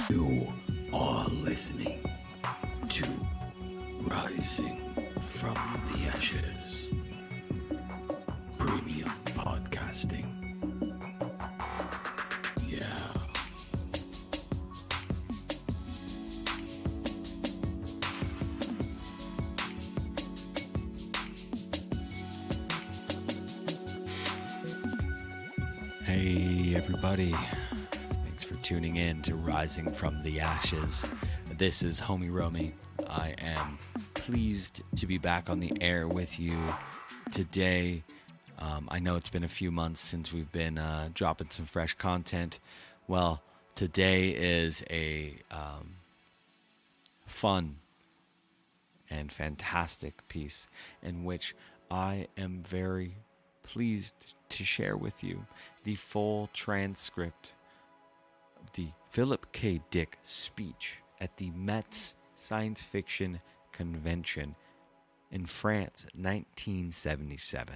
You are listening to Rising from the Ashes. Premium podcasting. Yeah. Hey everybody. Thanks for tuning in to Rising from the Ashes. This is Homie Romy. I am pleased to be back on the air with you today. I know it's been a few months since we've been dropping some fresh content. Well, today is a fun and fantastic piece in which I am very pleased to share with you the full transcript of the Philip K. Dick speech at the Metz Science Fiction Convention in France, 1977.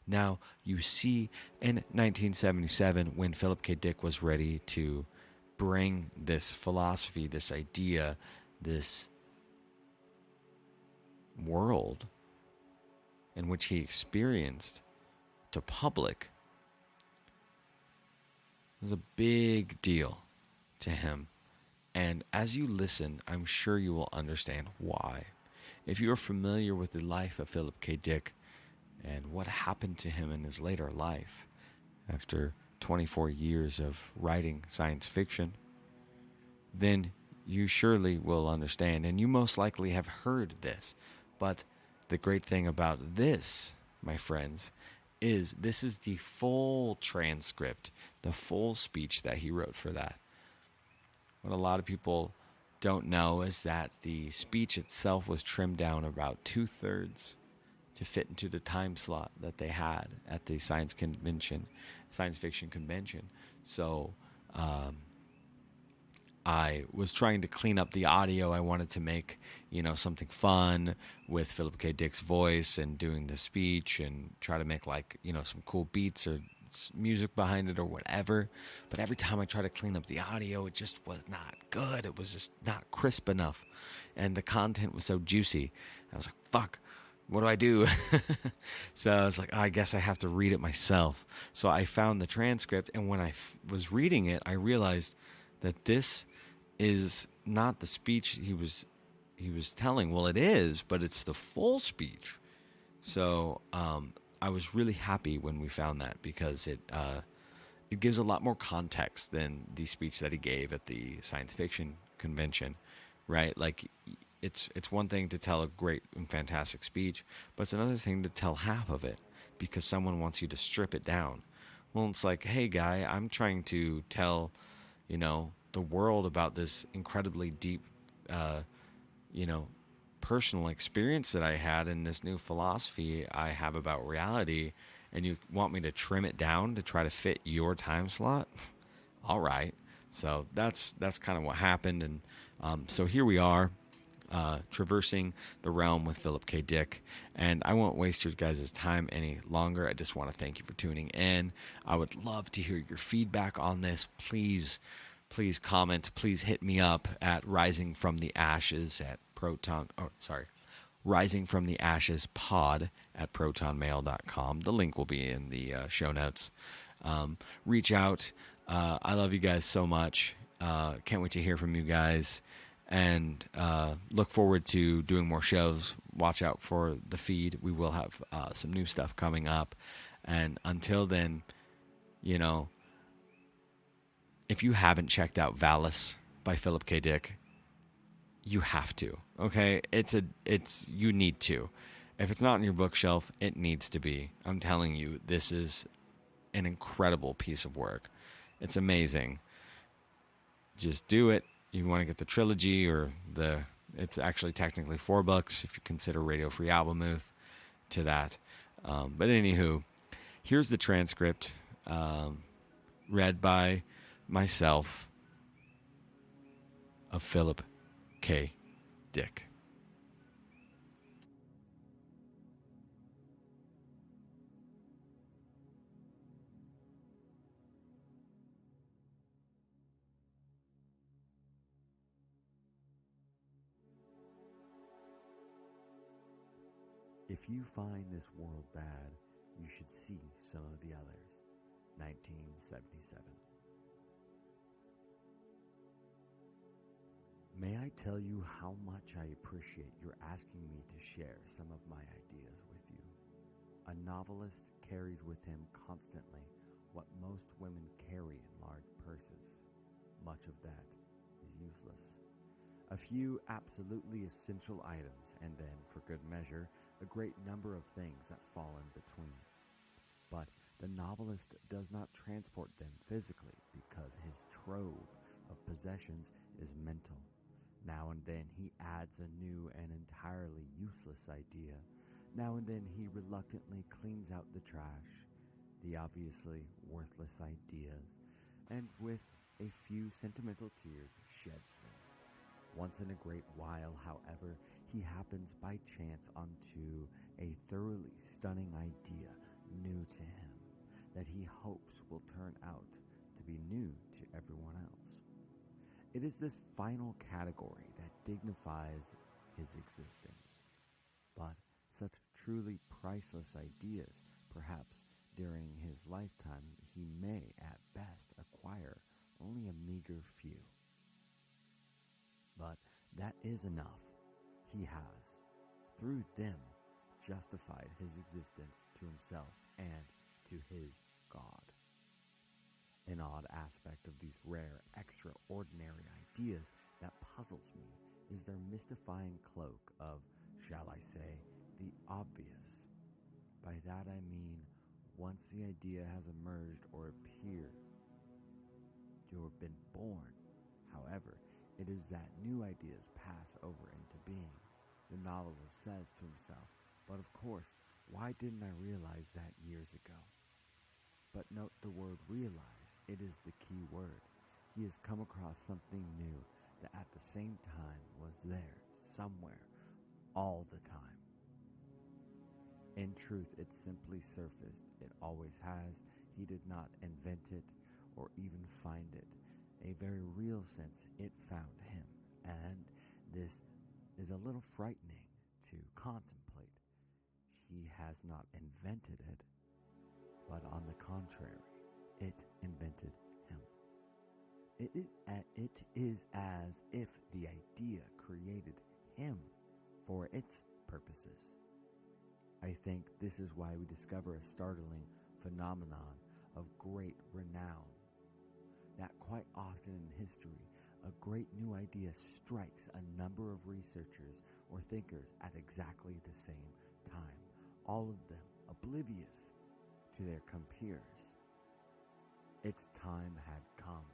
Now, you see, in 1977, when Philip K. Dick was ready to bring this philosophy, this idea, this world in which he experienced to public, it was a big deal to him. And as you listen, I'm sure you will understand why. If you are familiar with the life of Philip K. Dick and what happened to him in his later life after 24 years of writing science fiction, then you surely will understand. And you most likely have heard this. But the great thing about this, my friends, is this is the full transcript, the full speech that he wrote for that. What a lot of people don't know is that the speech itself was trimmed down about 2/3 to fit into the time slot that they had at the science fiction convention. So I was trying to clean up the audio. I wanted to make, something fun with Philip K. Dick's voice and doing the speech and try to make some cool beats or music behind it or whatever. But every time I tried to clean up the audio, it just was not good. It was just not crisp enough. And the content was so juicy. I was like, fuck, what do I do? So I was like, I guess I have to read it myself. So I found the transcript, and when I was reading it, I realized that this is not the speech he was telling. Well, it is, but it's the full speech. So I was really happy when we found that, because it gives a lot more context than the speech that he gave at the science fiction convention, right? Like, it's one thing to tell a great and fantastic speech, but it's another thing to tell half of it because someone wants you to strip it down. Well, it's like, hey, guy, I'm trying to tell, the world about this incredibly deep, personal experience that I had in this new philosophy I have about reality, and you want me to trim it down to try to fit your time slot? All right. So that's kind of what happened, and so here we are, traversing the realm with Philip K. Dick, and I won't waste your guys' time any longer. I just want to thank you for tuning in. I would love to hear your feedback on this. Please comment. Please hit me up at Rising from the Ashes at Rising from the Ashes pod at protonmail.com. The link will be in the show notes. Reach out. I love you guys so much. Can't wait to hear from you guys, and look forward to doing more shows. Watch out for the feed. We will have some new stuff coming up, and until then, if you haven't checked out VALIS by Philip K. Dick, you have to. Okay, you need to. If it's not on your bookshelf, it needs to be. I'm telling you, this is an incredible piece of work. It's amazing. Just do it. You want to get the trilogy, or it's actually technically $4 if you consider Radio Free Albemuth to that. But anywho, here's the transcript, read by myself, of Philip K. Dick. If you find this world bad, you should see some of the others. 1977. May I tell you how much I appreciate your asking me to share some of my ideas with you. A novelist carries with him constantly what most women carry in large purses. Much of that is useless. A few absolutely essential items, and then, for good measure, a great number of things that fall in between. But the novelist does not transport them physically because his trove of possessions is mental. Now and then he adds a new and entirely useless idea. Now and then he reluctantly cleans out the trash, the obviously worthless ideas, and with a few sentimental tears sheds them. Once in a great while, however, he happens by chance onto a thoroughly stunning idea new to him that he hopes will turn out to be new to everyone else. It is this final category that dignifies his existence. But such truly priceless ideas, perhaps during his lifetime, he may at best acquire only a meager few. But that is enough. He has, through them, justified his existence to himself and to his God. An odd aspect of these rare, extraordinary ideas that puzzles me is their mystifying cloak of, shall I say, the obvious. By that I mean, once the idea has emerged or appeared to have been born, however, it is that new ideas pass over into being. The novelist says to himself, but of course, why didn't I realize that years ago? But note the word realize, it is the key word. He has come across something new that at the same time was there, somewhere, all the time. In truth, it simply surfaced. It always has. He did not invent it or even find it. A very real sense, it found him. And this is a little frightening to contemplate. He has not invented it, but on the contrary, it invented him. It is as if the idea created him for its purposes. I think this is why we discover a startling phenomenon of great renown, that quite often in history, a great new idea strikes a number of researchers or thinkers at exactly the same time, all of them oblivious to their compeers. Its time had come.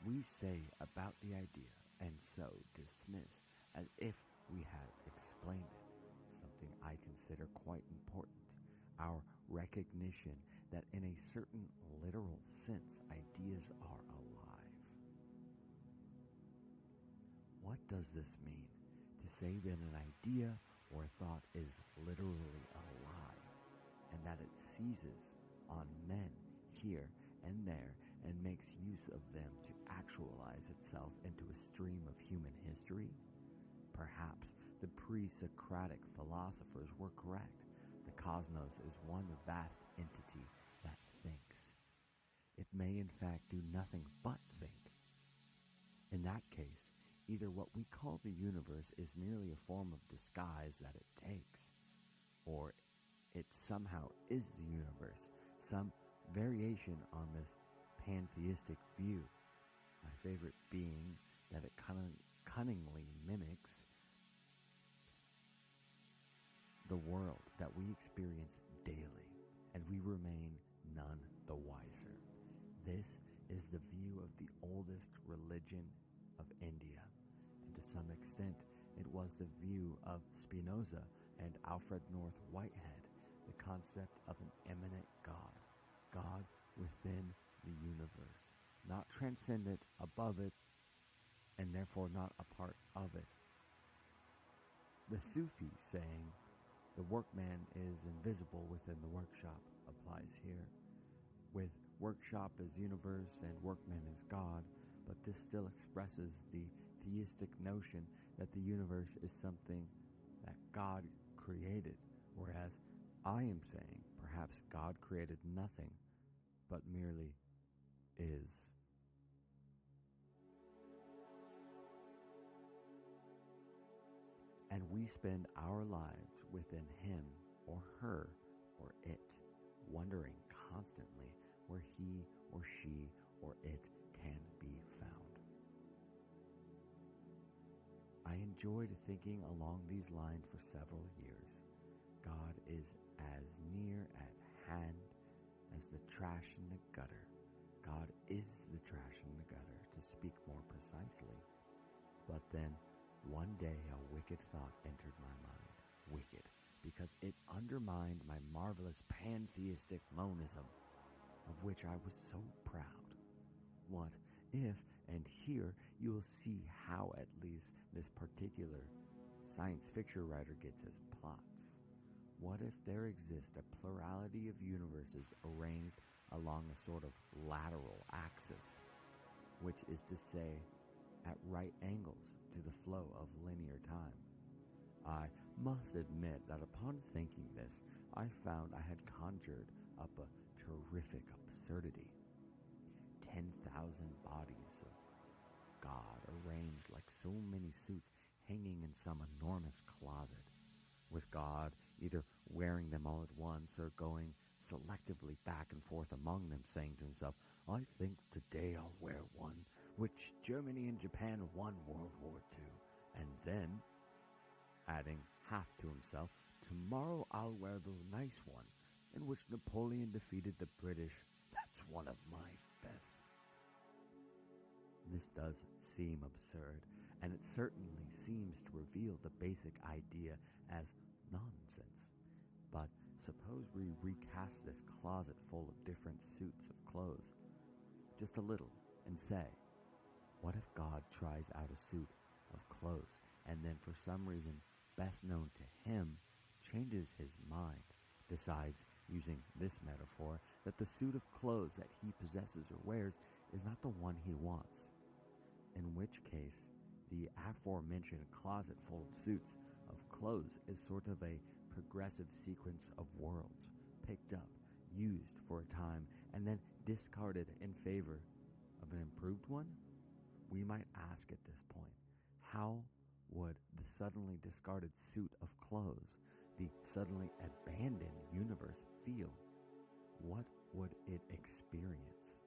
We say about the idea and so dismiss as if we had explained it, something I consider quite important, our recognition that in a certain literal sense ideas are alive. What does this mean? To say that an idea or a thought is literally alive, and that it seizes on men here and there and makes use of them to actualize itself into a stream of human history? Perhaps the pre-Socratic philosophers were correct. The cosmos is one vast entity that thinks. It may in fact do nothing but think. In that case, either what we call the universe is merely a form of disguise that it takes, or it somehow is the universe, some variation on this pantheistic view. My favorite being that it cunningly mimics the world that we experience daily, and we remain none the wiser. This is the view of the oldest religion of India, and to some extent it was the view of Spinoza and Alfred North Whitehead, the concept of an immanent God within the universe, not transcendent above it, and therefore not a part of it. The Sufi saying, the workman is invisible within the workshop, applies here. With workshop as universe and workman as God, but this still expresses the theistic notion that the universe is something that God created, whereas I am saying perhaps God created nothing, but merely is. And we spend our lives within him or her or it, wondering constantly where he or she or it can be found. I enjoyed thinking along these lines for several years. God is as near at hand as the trash in the gutter. God is the trash in the gutter, to speak more precisely. But then, one day a wicked thought entered my mind. Wicked, because it undermined my marvelous pantheistic monism, of which I was so proud. What if, and here you will see how at least this particular science fiction writer gets his plots. What if there exists a plurality of universes arranged along a sort of lateral axis, which is to say, at right angles to the flow of linear time? I must admit that upon thinking this, I found I had conjured up a terrific absurdity. 10,000 bodies of God arranged like so many suits hanging in some enormous closet, with God either wearing them all at once or going selectively back and forth among them, saying to himself, I think today I'll wear one which Germany and Japan won World War II, and then, adding half to himself, tomorrow I'll wear the nice one in which Napoleon defeated the British. That's one of my best. This does seem absurd, and it certainly seems to reveal the basic idea as nonsense. But suppose we recast this closet full of different suits of clothes, just a little, and say, what if God tries out a suit of clothes and then for some reason best known to him changes his mind, decides, using this metaphor, that the suit of clothes that he possesses or wears is not the one he wants, in which case the aforementioned closet full of suits of clothes is sort of a progressive sequence of worlds, picked up, used for a time, and then discarded in favor of an improved one? We might ask at this point, how would the suddenly discarded suit of clothes, the suddenly abandoned universe, feel? What would it experience?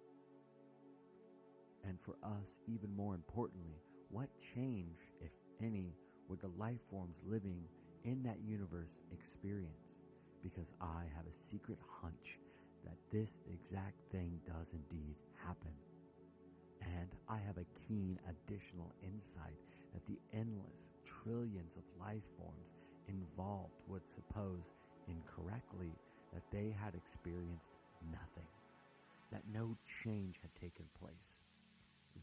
And for us, even more importantly, what change, if any, would the life forms living in that universe experience? Because I have a secret hunch that this exact thing does indeed happen. And I have a keen additional insight that the endless trillions of life forms involved would suppose incorrectly that they had experienced nothing, that no change had taken place.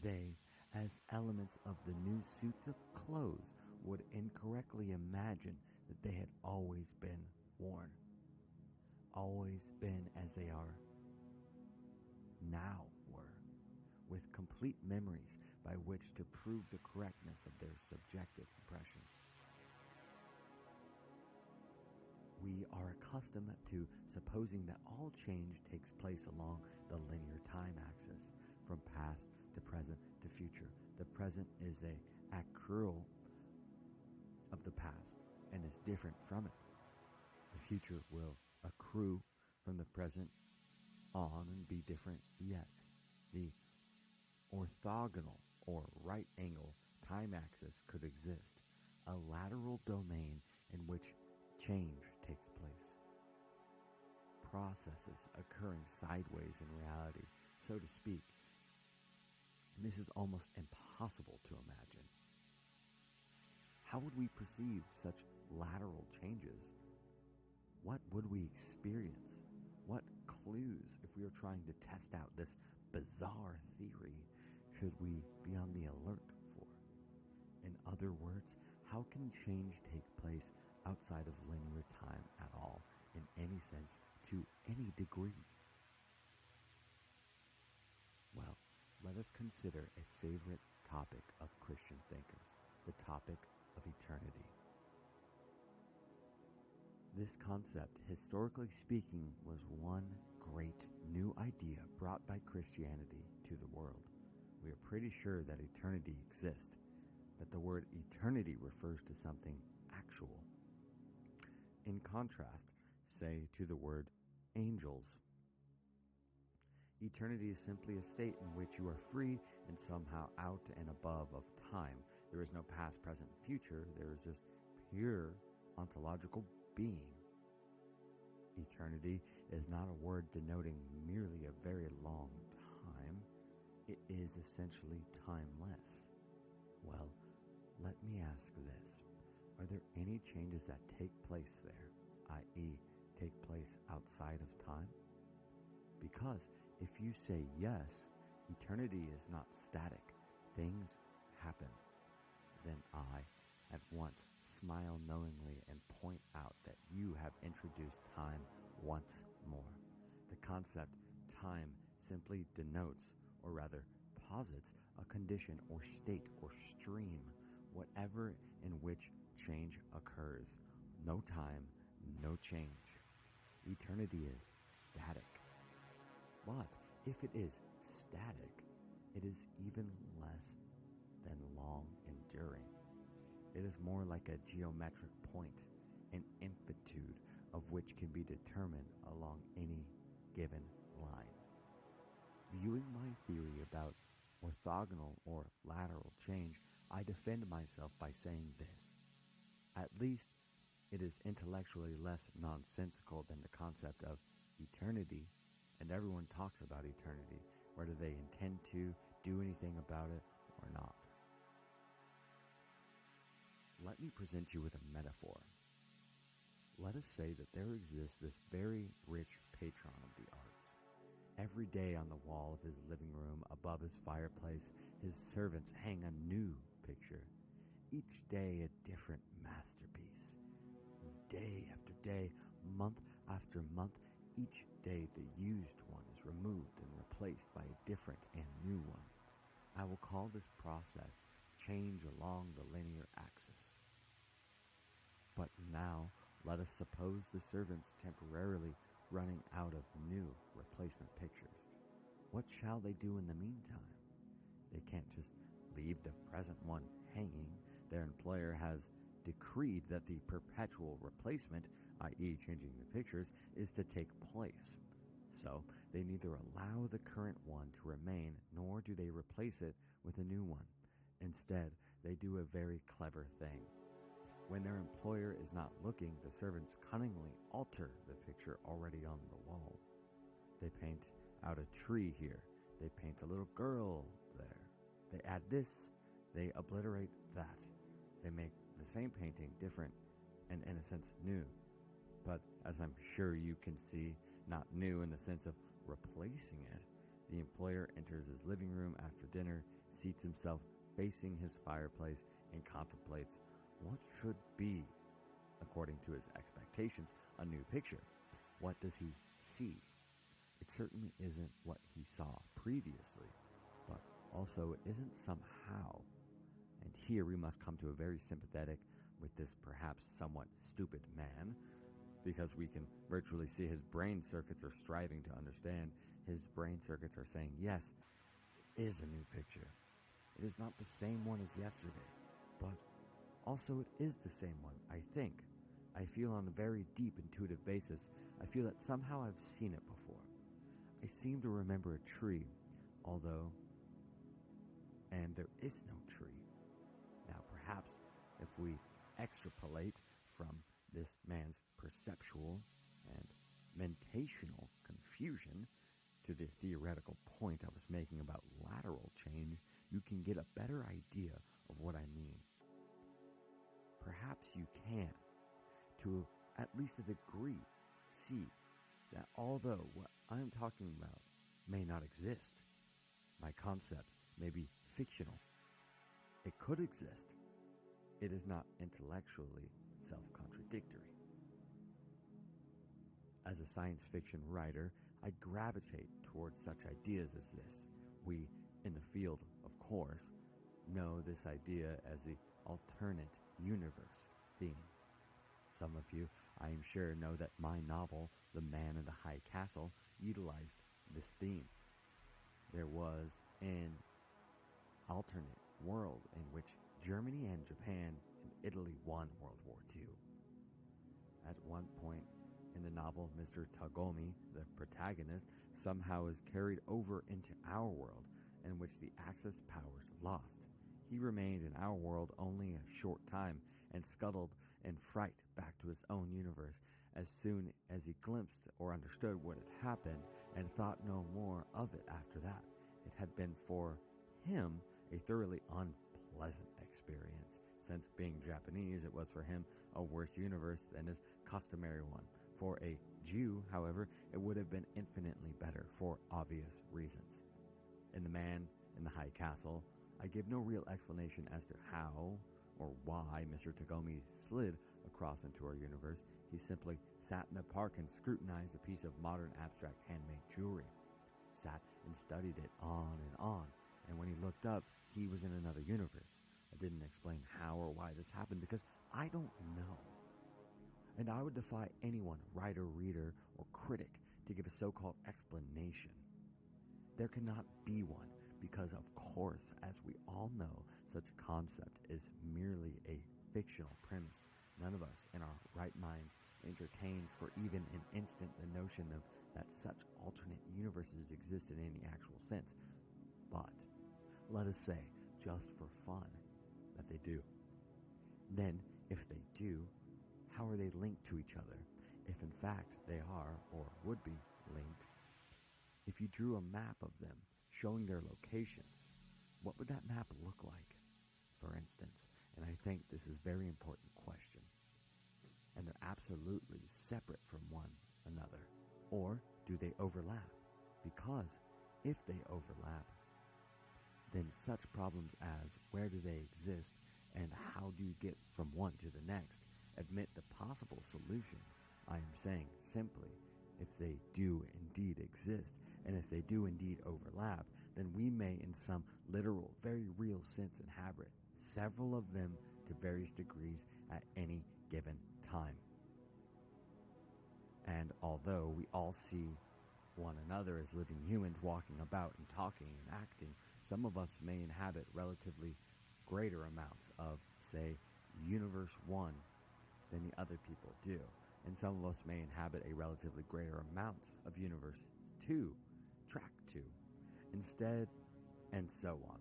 They, as elements of the new suits of clothes, would incorrectly imagine that they had always been worn, always been as they are now were, with complete memories by which to prove the correctness of their subjective impressions. We are accustomed to supposing that all change takes place along the linear time axis, from past to present to future. The present is an accrual of the past and is different from it. The future will accrue from the present on and be different yet. The orthogonal or right angle time axis could exist, a lateral domain in which change takes place. Processes occurring sideways in reality, so to speak. And this is almost impossible to imagine. How would we perceive such lateral changes? What would we experience? What clues, if we were trying to test out this bizarre theory, should we be on the alert for? In other words, how can change take place outside of linear time at all, in any sense, to any degree? Well, let us consider a favorite topic of Christian thinkers, the topic of eternity. This concept, historically speaking, was one great new idea brought by Christianity to the world. We are pretty sure that eternity exists, but the word eternity refers to something actual. In contrast, say, to the word angels. Eternity is simply a state in which you are free and somehow out and above of time. There is no past, present, future. There is just pure ontological being. Eternity is not a word denoting merely a very long time. It is essentially timeless. Well, let me ask this. Are there any changes that take place there, i.e., take place outside of time? Because if you say yes, eternity is not static. Things happen. Then I, at once, smile knowingly and point out that you have introduced time once more. The concept time simply denotes, or rather posits, a condition or state or stream, whatever in which change occurs. No time, no change. Eternity is static. But if it is static, it is even less than long enduring. It is more like a geometric point, an amplitude of which can be determined along any given line. Viewing my theory about orthogonal or lateral change, I defend myself by saying this. At least it is intellectually less nonsensical than the concept of eternity, and everyone talks about eternity, whether they intend to do anything about it or not. Let me present you with a metaphor. Let us say that there exists this very rich patron of the arts. Every day on the wall of his living room, above his fireplace, his servants hang a new picture. Each day a different masterpiece. Day after day, month after month, each day the used one is removed and replaced by a different and new one. I will call this process change along the linear axis. But now, let us suppose the servants temporarily running out of new replacement pictures. What shall they do in the meantime? They can't just leave the present one hanging. Their employer has decreed that the perpetual replacement, i.e. changing the pictures, is to take place. So they neither allow the current one to remain, nor do they replace it with a new one. Instead, they do a very clever thing. When their employer is not looking, the servants cunningly alter the picture already on the wall. They paint out a tree here. They paint a little girl there. They add this. They obliterate that. They make the same painting different and, in a sense, new. But as I'm sure you can see, not new in the sense of replacing it. The employer enters his living room after dinner, seats himself facing his fireplace, and contemplates what should be, according to his expectations, a new picture. What does he see? It certainly isn't what he saw previously, but also it isn't somehow. And here we must come to a very sympathetic with this perhaps somewhat stupid man, because we can virtually see his brain circuits are striving to understand. His brain circuits are saying, yes, it is a new picture. It is not the same one as yesterday, but also it is the same one, I think. I feel on a very deep intuitive basis, I feel that somehow I've seen it before. I seem to remember a tree, and there is no tree. Now perhaps if we extrapolate from this man's perceptual and mentational confusion to the theoretical point I was making about lateral change, you can get a better idea of what I mean. Perhaps you can, to at least a degree, see that although what I'm talking about may not exist, my concept may be fictional. It could exist. It is not intellectually self-contradictory. As a science fiction writer, I gravitate towards such ideas as this. We, in the field, of course, know this idea as the alternate universe theme. Some of you I am sure know that my novel, The Man in the High Castle, utilized this theme. There was an alternate world in which Germany and Japan and Italy won World War II. At one point in the novel, Mr. Tagomi, the protagonist, somehow is carried over into our world, in which the Axis powers lost. He remained in our world only a short time and scuttled in fright back to his own universe as soon as he glimpsed or understood what had happened, and thought no more of it after that. It had been for him a thoroughly unpleasant experience. Since being Japanese, it was for him a worse universe than his customary one. For a Jew, however, it would have been infinitely better for obvious reasons. In The Man in the High Castle, I give no real explanation as to how or why Mr. Tagomi slid across into our universe. He simply sat in the park and scrutinized a piece of modern abstract handmade jewelry. Sat and studied it on, and when he looked up, he was in another universe. I didn't explain how or why this happened because I don't know. And I would defy anyone, writer, reader, or critic, to give a so-called explanation. There cannot be one, because of course, as we all know, such a concept is merely a fictional premise. None of us in our right minds entertains for even an instant the notion of that such alternate universes exist in any actual sense. But let us say, just for fun, that they do. Then, if they do, how are they linked to each other, if in fact they are or would be linked? If you drew a map of them showing their locations, what would that map look like, for instance? And I think this is a very important question. And they're absolutely separate from one another. Or do they overlap? Because if they overlap, then such problems as where do they exist and how do you get from one to the next admit the possible solution. I am saying simply, if they do indeed exist, and if they do indeed overlap, then we may in some literal, very real sense inhabit several of them to various degrees at any given time. And although we all see one another as living humans walking about and talking and acting, some of us may inhabit relatively greater amounts of, say, Universe 1 than the other people do. And some of us may inhabit a relatively greater amount of Universe 2, Track 2, instead, and so on.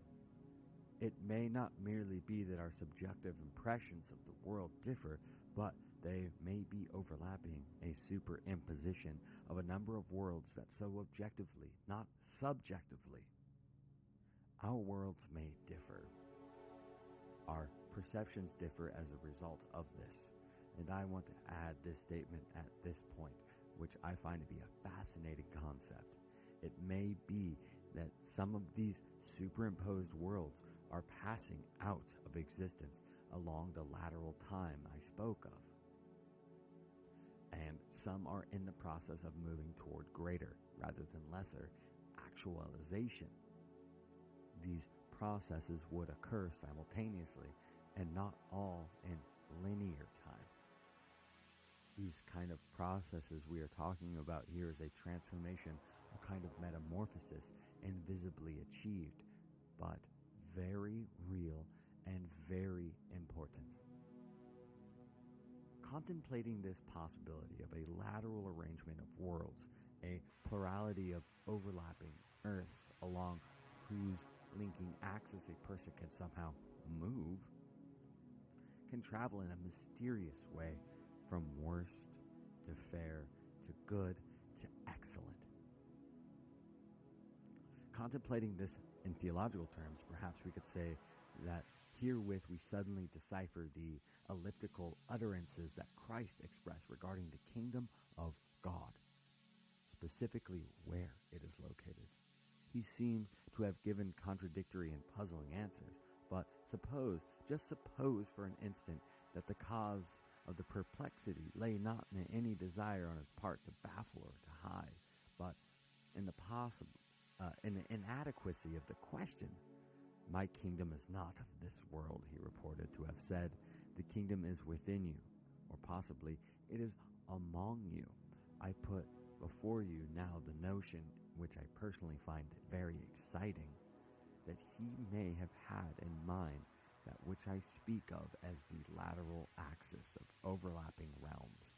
It may not merely be that our subjective impressions of the world differ, but they may be overlapping, a superimposition of a number of worlds that so objectively, not subjectively, our worlds may differ. Our perceptions differ as a result of this. And I want to add this statement at this point, which I find to be a fascinating concept. It may be that some of these superimposed worlds are passing out of existence along the lateral time I spoke of. And some are in the process of moving toward greater, rather than lesser, actualization. These processes would occur simultaneously and not all in linear time. These kind of processes we are talking about here is a transformation, a kind of metamorphosis, invisibly achieved, but very real and very important. Contemplating this possibility of a lateral arrangement of worlds, a plurality of overlapping Earths along whose linking axis a person can somehow move, can travel in a mysterious way from worst to fair to good to excellent. Contemplating this in theological terms, perhaps we could say that herewith we suddenly decipher the elliptical utterances that Christ expressed regarding the kingdom of God, specifically where it is located. He seemed to have given contradictory and puzzling answers, but just suppose for an instant that the cause of the perplexity lay not in any desire on his part to baffle or to hide, but in the inadequacy of the question. My kingdom is not of this world, he reported to have said. The kingdom is within you, or possibly it is among you. I put before you now the notion, which I personally find very exciting, that he may have had in mind that which I speak of as the lateral axis of overlapping realms,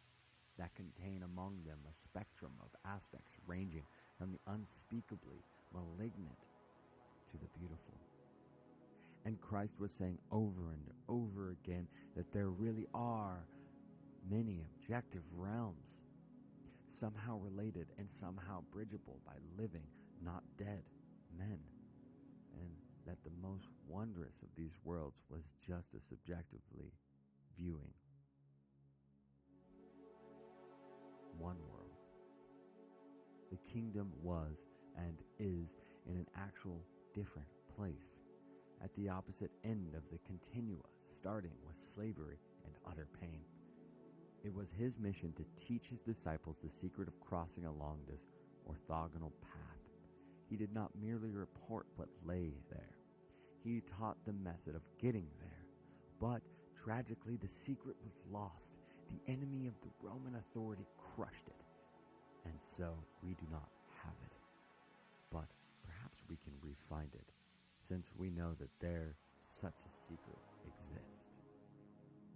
that contain among them a spectrum of aspects ranging from the unspeakably malignant to the beautiful. And Christ was saying over and over again that there really are many objective realms, somehow related and somehow bridgeable by living, not dead, men, and that the most wondrous of these worlds was just as subjectively viewing one world. The kingdom was and is in an actual different place, at the opposite end of the continua, starting with slavery and utter pain. It was his mission to teach his disciples the secret of crossing along this orthogonal path. He did not merely report what lay there. He taught the method of getting there. But tragically, the secret was lost. The enemy of the Roman authority crushed it. And so we do not have it. But perhaps we can re-find it, since we know that there such a secret exists.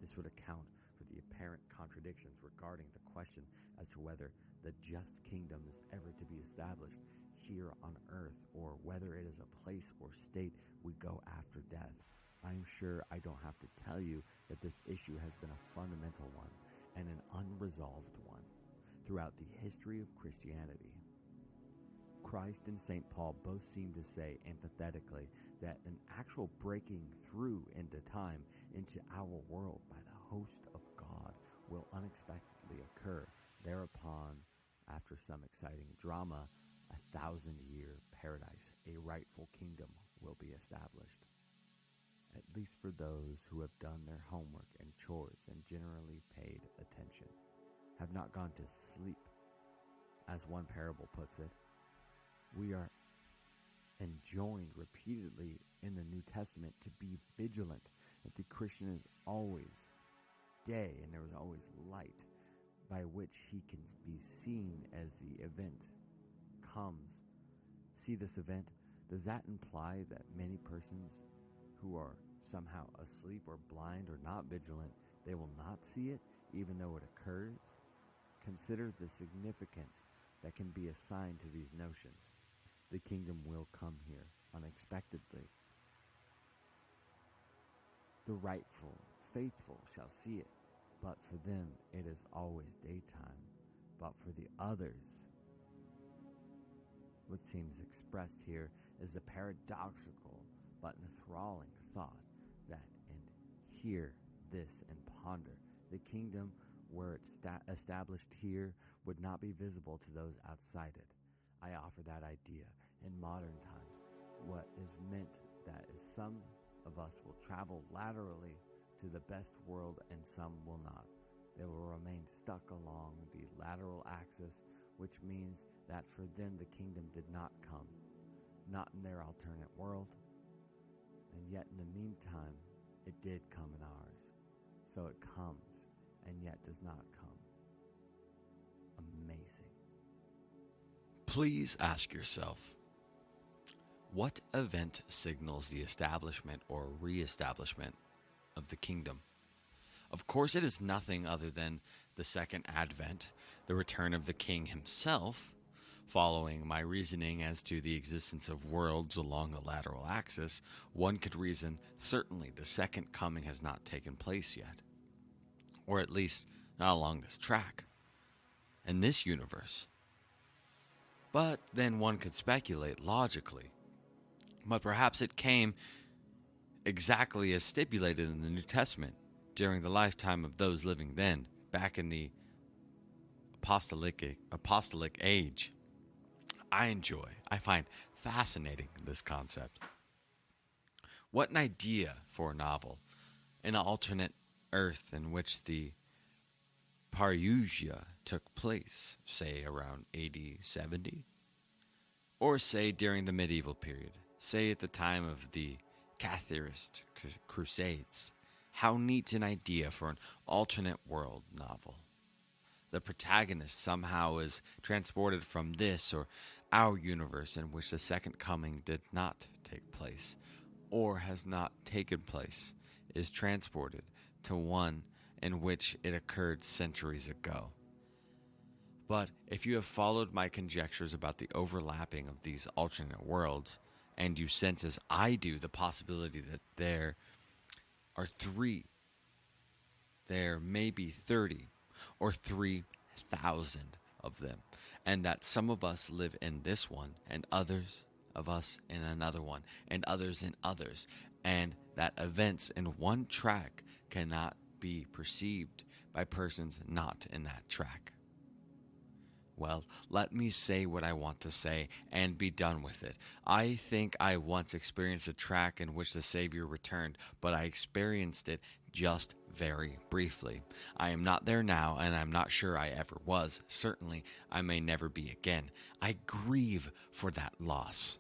This would account for the apparent contradictions regarding the question as to whether the just kingdom is ever to be established here on earth, or whether it is a place or state we go after death. I'm sure I don't have to tell you that this issue has been a fundamental one and an unresolved one throughout the history of Christianity. Christ and St. Paul both seem to say emphatically that an actual breaking through into time, into our world by the host of God, will unexpectedly occur. Thereupon, after some exciting drama, 1,000-year paradise, a rightful kingdom, will be established. At least for those who have done their homework and chores and generally paid attention, have not gone to sleep. As one parable puts it, we are enjoined repeatedly in the New Testament to be vigilant, that the Christian is always day and there is always light by which he can be seen as the event comes. See this event? Does that imply that many persons who are somehow asleep or blind or not vigilant, they will not see it even though it occurs? Consider the significance that can be assigned to these notions. The kingdom will come here unexpectedly. The rightful, faithful shall see it, but for them it is always daytime. But for the others, what seems expressed here is the paradoxical but enthralling thought that, and hear this and ponder, the kingdom were it established here would not be visible to those outside it. I offer that idea. In modern times, what is meant that is some of us will travel laterally to the best world and some will not. They will remain stuck along the lateral axis, which means that for them the kingdom did not come, not in their alternate world, and yet in the meantime it did come in ours. So it comes and yet does not come. Amazing. Please ask yourself, what event signals the establishment or re-establishment of the kingdom? Of course, it is nothing other than the second advent, the return of the king himself. Following my reasoning as to the existence of worlds along the lateral axis, one could reason certainly the second coming has not taken place yet, or at least not along this track, in this universe. But then one could speculate logically. But perhaps it came exactly as stipulated in the New Testament during the lifetime of those living then, back in the apostolic age. I find fascinating this concept. What an idea for a novel, an alternate Earth in which the parousia took place, say around AD 70, or say during the medieval period, say at the time of the Catharist Crusades. How neat an idea for an alternate world novel. the protagonist somehow is transported from this or our universe in which the second coming did not take place or has not taken place, is transported to one in which it occurred centuries ago. But if you have followed my conjectures about the overlapping of these alternate worlds, and you sense as I do the possibility that there are there may be 30 or 3,000 of them, and that some of us live in this one, and others of us in another one, and others in others, and that events in one track cannot be perceived by persons not in that track. Well, let me say what I want to say and be done with it. I think I once experienced a track in which the Savior returned, but I experienced it just very briefly. I am not there now, and I'm not sure I ever was. Certainly, I may never be again. I grieve for that loss,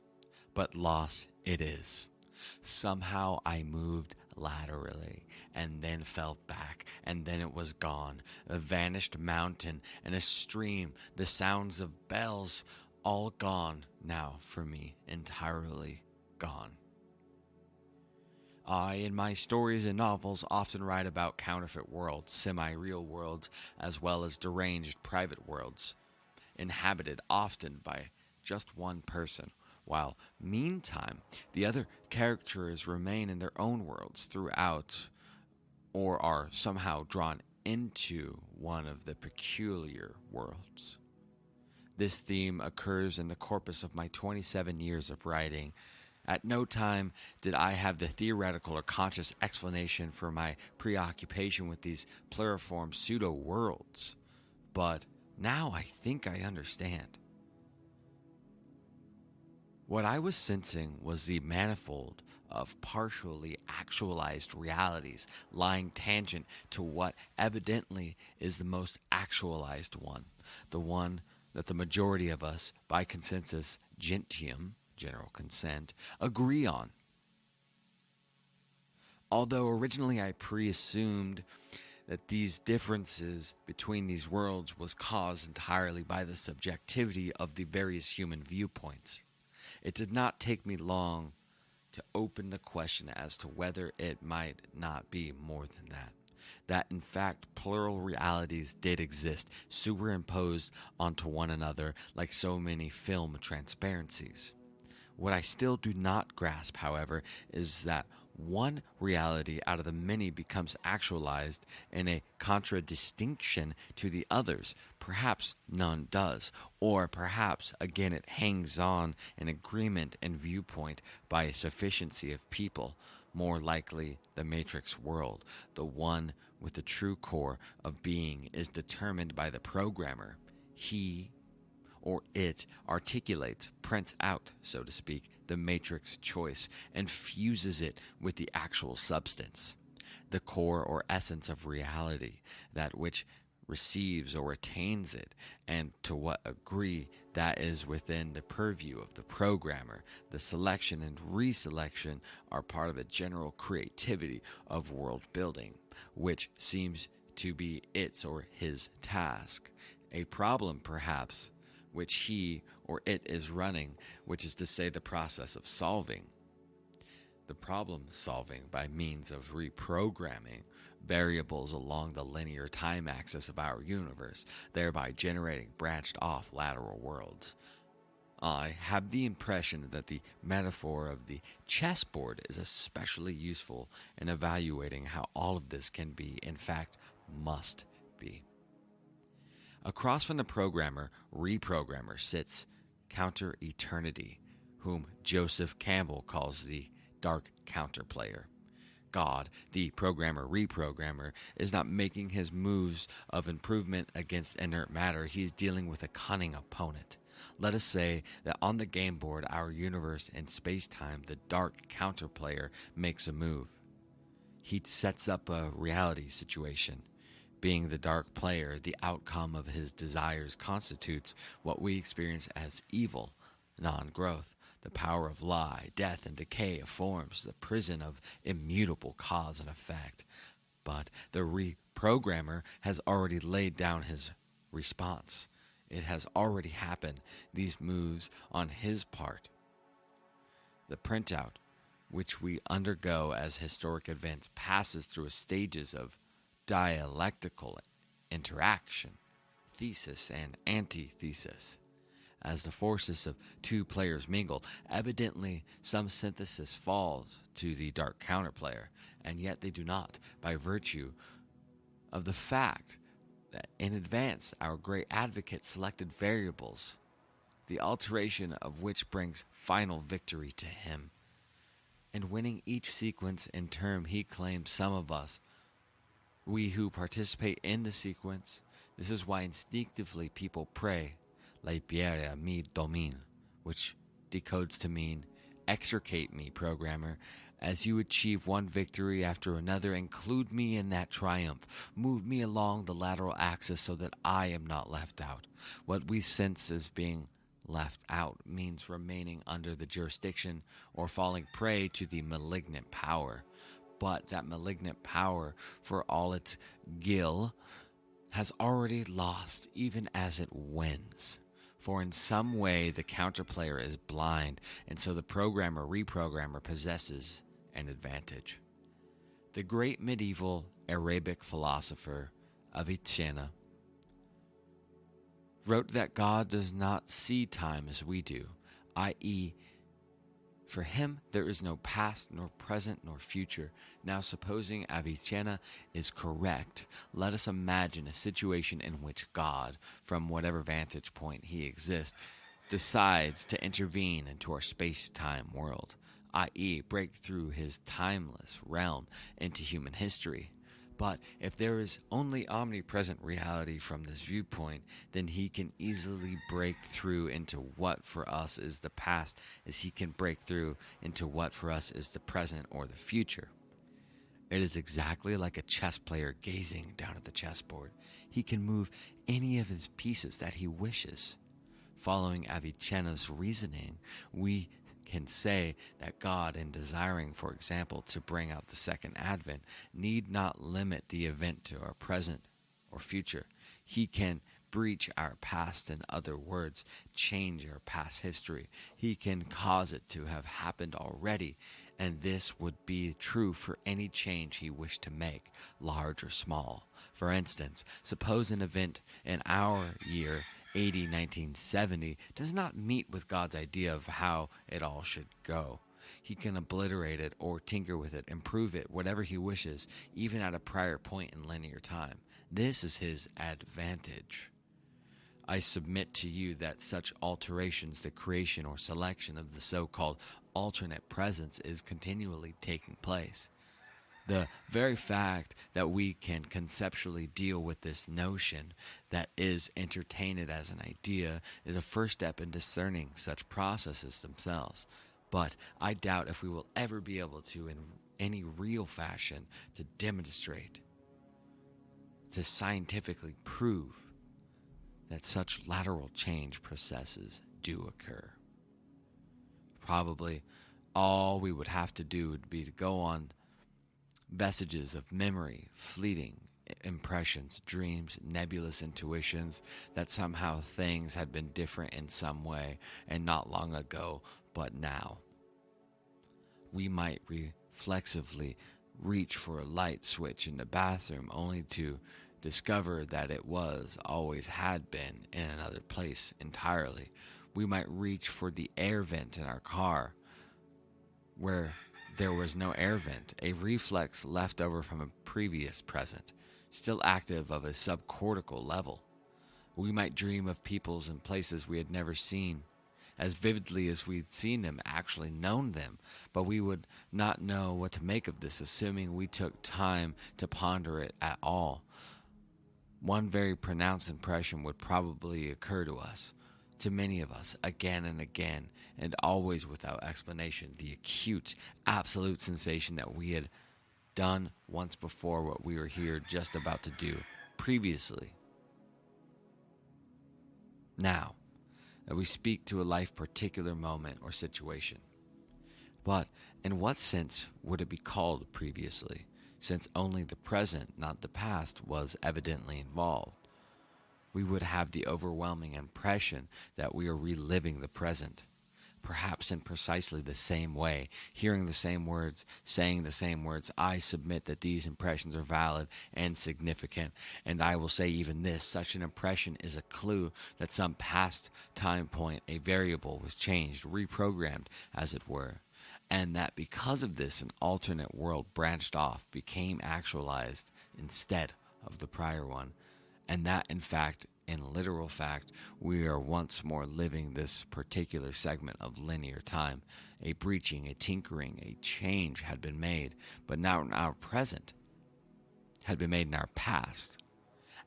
but loss it is. Somehow I moved laterally, and then fell back, and then it was gone. A vanished mountain and a stream, the sounds of bells, all gone now for me, entirely gone. I, in my stories and novels, often write about counterfeit worlds, semi-real worlds, as well as deranged private worlds, inhabited often by just one person, while meantime the other characters remain in their own worlds throughout, or are somehow drawn into one of the peculiar worlds. This theme occurs in the corpus of my 27 years of writing. At no time did I have the theoretical or conscious explanation for my preoccupation with these pluriform pseudo-worlds, but now I think I understand. What I was sensing was the manifold of partially actualized realities lying tangent to what evidently is the most actualized one, the one that the majority of us, by consensus gentium, general consent, agree on. Although originally I preassumed that these differences between these worlds was caused entirely by the subjectivity of the various human viewpoints. It did not take me long to open the question as to whether it might not be more than that. That in fact plural realities did exist, superimposed onto one another like so many film transparencies. What I still do not grasp, however, is that one reality out of the many becomes actualized in a contradistinction to the others. Perhaps none does, or perhaps again it hangs on in agreement and viewpoint by a sufficiency of people, more likely the matrix world, the one with the true core of being is determined by the programmer. He or it articulates, prints out, so to speak, the matrix choice and fuses it with the actual substance, the core or essence of reality, that which receives or attains it, and to what degree that is within the purview of the programmer. The selection and reselection are part of a general creativity of world building, which seems to be its or his task. A problem, perhaps, which he or it is running, which is to say the process of solving. The problem solving by means of reprogramming variables along the linear time axis of our universe, thereby generating branched off lateral worlds. I have the impression that the metaphor of the chessboard is especially useful in evaluating how all of this can be, in fact, must be. Across from the programmer, reprogrammer sits counter-eternity, whom Joseph Campbell calls the dark counterplayer. God, the programmer-reprogrammer, is not making his moves of improvement against inert matter. He is dealing with a cunning opponent. Let us say that on the game board, our universe and space-time, the dark counterplayer makes a move. He sets up a reality situation. Being the dark player, the outcome of his desires constitutes what we experience as evil, non-growth, the power of lie, death, and decay of forms, the prison of immutable cause and effect. But the reprogrammer has already laid down his response. It has already happened, these moves on his part. The printout, which we undergo as historic events, passes through stages of dialectical interaction, thesis and antithesis. As the forces of two players mingle, evidently some synthesis falls to the dark counterplayer, and yet they do not, by virtue of the fact that in advance our great advocate selected variables, the alteration of which brings final victory to him. And winning each sequence in turn, he claims some of us, we who participate in the sequence. This is why instinctively people pray, Libera mi domine, which decodes to mean, extricate me, programmer. As you achieve one victory after another, include me in that triumph. Move me along the lateral axis so that I am not left out. What we sense as being left out means remaining under the jurisdiction or falling prey to the malignant power. But that malignant power, for all its guile, has already lost even as it wins. For in some way the counterplayer is blind, and so the programmer-reprogrammer possesses an advantage. The great medieval Arabic philosopher Avicenna wrote that God does not see time as we do, i.e., for him there is no past, nor present, nor future. Now, supposing Avicenna is correct, let us imagine a situation in which God, from whatever vantage point he exists, decides to intervene into our space-time world, i.e., break through his timeless realm into human history. But if there is only omnipresent reality from this viewpoint, then he can easily break through into what for us is the past, as he can break through into what for us is the present or the future. It is exactly like a chess player gazing down at the chessboard. He can move any of his pieces that he wishes. Following Avicenna's reasoning, we can say that God, in desiring, for example, to bring out the second advent, need not limit the event to our present or future. He can breach our past, in other words, change our past history. He can cause it to have happened already, and this would be true for any change he wished to make, large or small. For instance, suppose an event in our year AD 1970 does not meet with God's idea of how it all should go. He can obliterate it or tinker with it, improve it, whatever he wishes, even at a prior point in linear time. This is his advantage. I submit to you that such alterations, the creation or selection of the so-called alternate presence, is continually taking place. The very fact that we can conceptually deal with this notion, that is, entertain it as an idea, is a first step in discerning such processes themselves. But I doubt if we will ever be able to, in any real fashion, to demonstrate, to scientifically prove that such lateral change processes do occur. Probably all we would have to do would be to go on vestiges of memory, fleeting impressions, dreams, nebulous intuitions that somehow things had been different in some way, and not long ago, but now. We might reflexively reach for a light switch in the bathroom only to discover that it always had been in another place entirely. We might reach for the air vent in our car where there was no air vent, a reflex left over from a previous present, still active of a subcortical level. We might dream of peoples and places we had never seen, as vividly as we'd seen them, actually known them, but we would not know what to make of this, assuming we took time to ponder it at all. One very pronounced impression would probably occur to us, to many of us, again and again, and always without explanation, the acute, absolute sensation that we had done once before what we were here just about to do previously. Now, that we speak to a life particular moment or situation. But in what sense would it be called previously, since only the present, not the past, was evidently involved? we would have the overwhelming impression that we are reliving the present, perhaps in precisely the same way, hearing the same words, saying the same words. I submit that these impressions are valid and significant, and I will say even this: such an impression is a clue that some past time point, a variable, was changed, reprogrammed, as it were, and that because of this an alternate world branched off, became actualized instead of the prior one, and that in fact, in literal fact, we are once more living this particular segment of linear time. A breaching, a tinkering, a change had been made, but now in our present had been made in our past.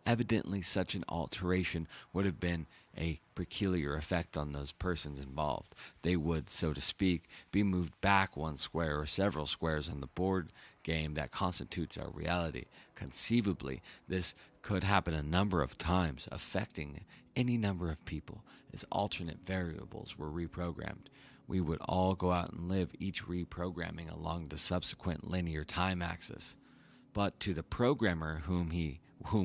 Evidently, such an alteration would have been a peculiar effect on those persons involved. They would, so to speak, be moved back one square or several squares on the board game that constitutes our reality. Conceivably, this could happen a number of times, affecting any number of people, as alternate variables were reprogrammed. We would all go out and live, each reprogramming along the subsequent linear time axis. But to the programmer whom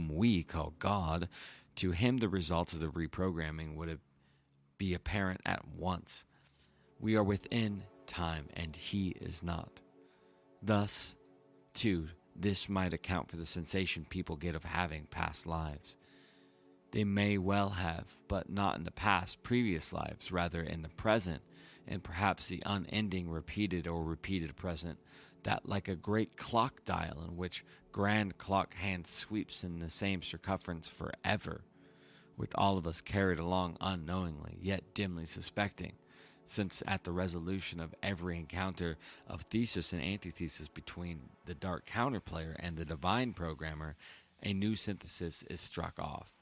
we call God, to him the results of the reprogramming would be apparent at once. We are within time, and he is not. Thus, too, this might account for the sensation people get of having past lives. They may well have, but not in the past, previous lives, rather in the present, and perhaps the unending repeated present, that like a great clock dial in which grand clock hand sweeps in the same circumference forever, with all of us carried along unknowingly, yet dimly suspecting, since at the resolution of every encounter of thesis and antithesis between the dark counterplayer and the divine programmer, a new synthesis is struck off.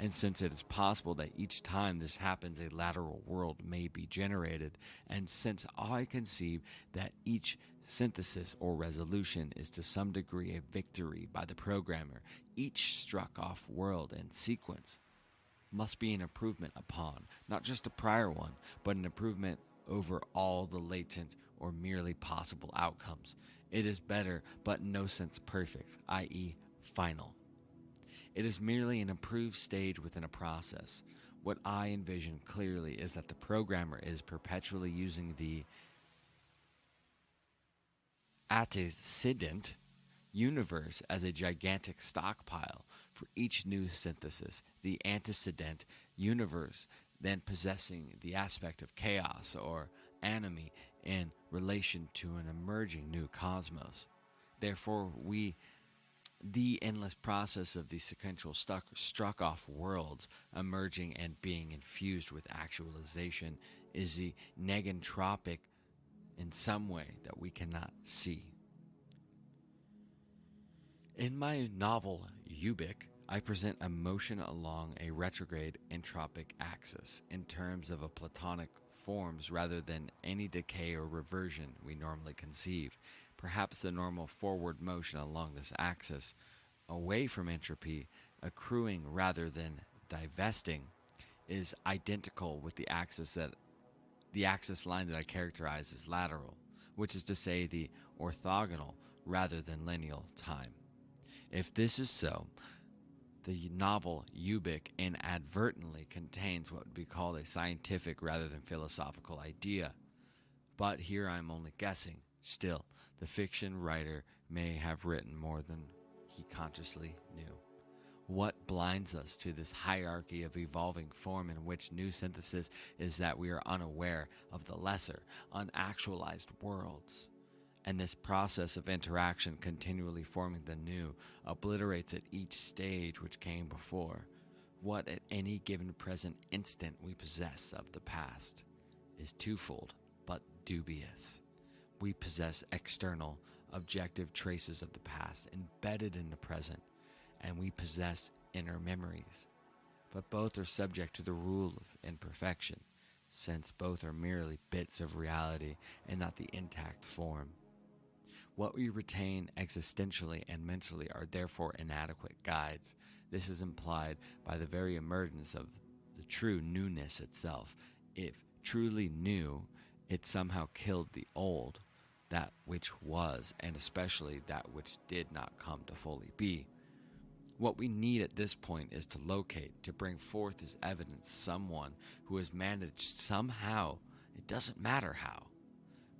And since it is possible that each time this happens a lateral world may be generated, and since I conceive that each synthesis or resolution is to some degree a victory by the programmer, each struck off world and sequence must be an improvement upon, not just a prior one, but an improvement over all the latent or merely possible outcomes. It is better, but in no sense perfect, i.e. final. It is merely an improved stage within a process. What I envision clearly is that the programmer is perpetually using the antecedent universe as a gigantic stockpile for each new synthesis, the antecedent universe then possessing the aspect of chaos or anomie in relation to an emerging new cosmos. Therefore, the endless process of the sequential struck off worlds emerging and being infused with actualization is the negentropic in some way that we cannot see. In my novel Ubik, I present a motion along a retrograde entropic axis in terms of a Platonic forms rather than any decay or reversion we normally conceive. Perhaps the normal forward motion along this axis, away from entropy, accruing rather than divesting, is identical with the axis line that I characterize as lateral, which is to say the orthogonal rather than lineal time. If this is so, the novel Ubik inadvertently contains what would be called a scientific rather than philosophical idea. But here I am only guessing. Still, the fiction writer may have written more than he consciously knew. What blinds us to this hierarchy of evolving form in which new synthesis is that we are unaware of the lesser, unactualized worlds. And this process of interaction continually forming the new obliterates at each stage which came before. What at any given present instant we possess of the past is twofold, but dubious. We possess external, objective traces of the past embedded in the present, and we possess inner memories. But both are subject to the rule of imperfection, since both are merely bits of reality and not the intact form. What we retain existentially and mentally are therefore inadequate guides. This is implied by the very emergence of the true newness itself. If truly new, it somehow killed the old, that which was, and especially that which did not come to fully be. What we need at this point is to locate, to bring forth as evidence someone who has managed somehow, it doesn't matter how,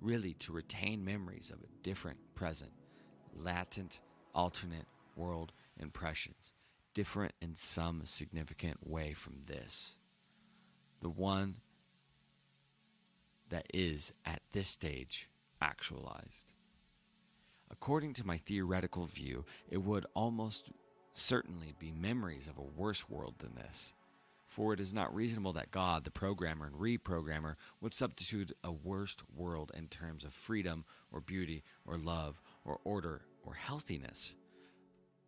really to retain memories of a different present, latent, alternate world impressions, different in some significant way from this. The one that is, at this stage, actualized. According to my theoretical view, it would almost certainly be memories of a worse world than this. For it is not reasonable that God, the programmer and reprogrammer, would substitute a worse world in terms of freedom or beauty or love or order or healthiness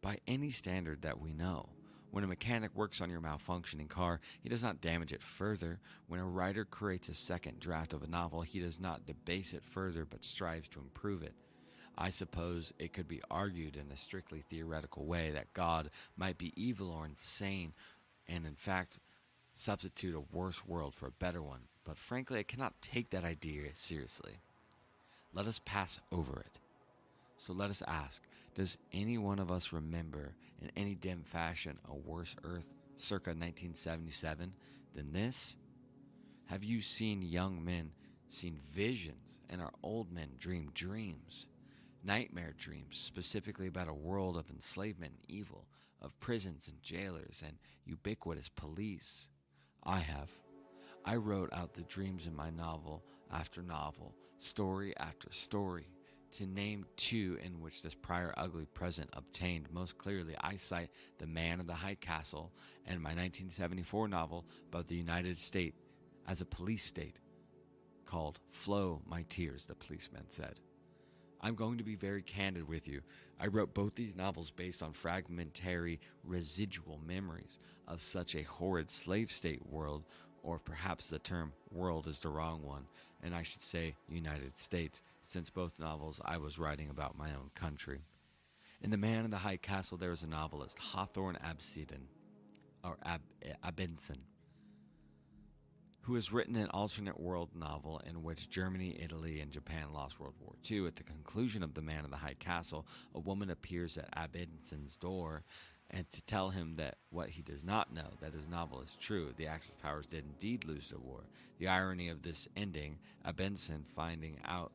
by any standard that we know. When a mechanic works on your malfunctioning car, he does not damage it further. When a writer creates a second draft of a novel, he does not debase it further but strives to improve it. I suppose it could be argued in a strictly theoretical way that God might be evil or insane and in fact substitute a worse world for a better one, but frankly I cannot take that idea seriously. Let us pass over it. So let us ask, does any one of us remember in any dim fashion a worse Earth circa 1977 than this? Have you seen young men seen visions and our old men dream dreams? Nightmare dreams specifically about a world of enslavement and evil, of prisons and jailers and ubiquitous police? I have. I wrote out the dreams in my novel after novel, story after story. To name two in which this prior ugly present obtained most clearly, I cite The Man in the High Castle and my 1974 novel about the United States as a police state called Flow My Tears, the policeman said. I'm going to be very candid with you. I wrote both these novels based on fragmentary residual memories of such a horrid slave state world, or perhaps the term world is the wrong one, and I should say United States, since both novels I was writing about my own country. In The Man in the High Castle there is a novelist, Hawthorne Abinson, who has written an alternate world novel in which Germany, Italy, and Japan lost World War II. At the conclusion of The Man in the High Castle, a woman appears at Abinson's door and to tell him that what he does not know, that his novel is true. The Axis powers did indeed lose the war. The irony of this ending, Abinson finding out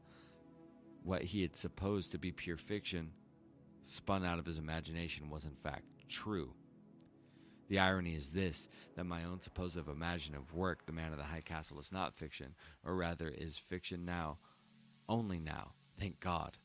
what he had supposed to be pure fiction, spun out of his imagination, was in fact true. The irony is this, that my own supposed imaginative work, The Man of the High Castle, is not fiction, or rather is fiction now, only now, thank God.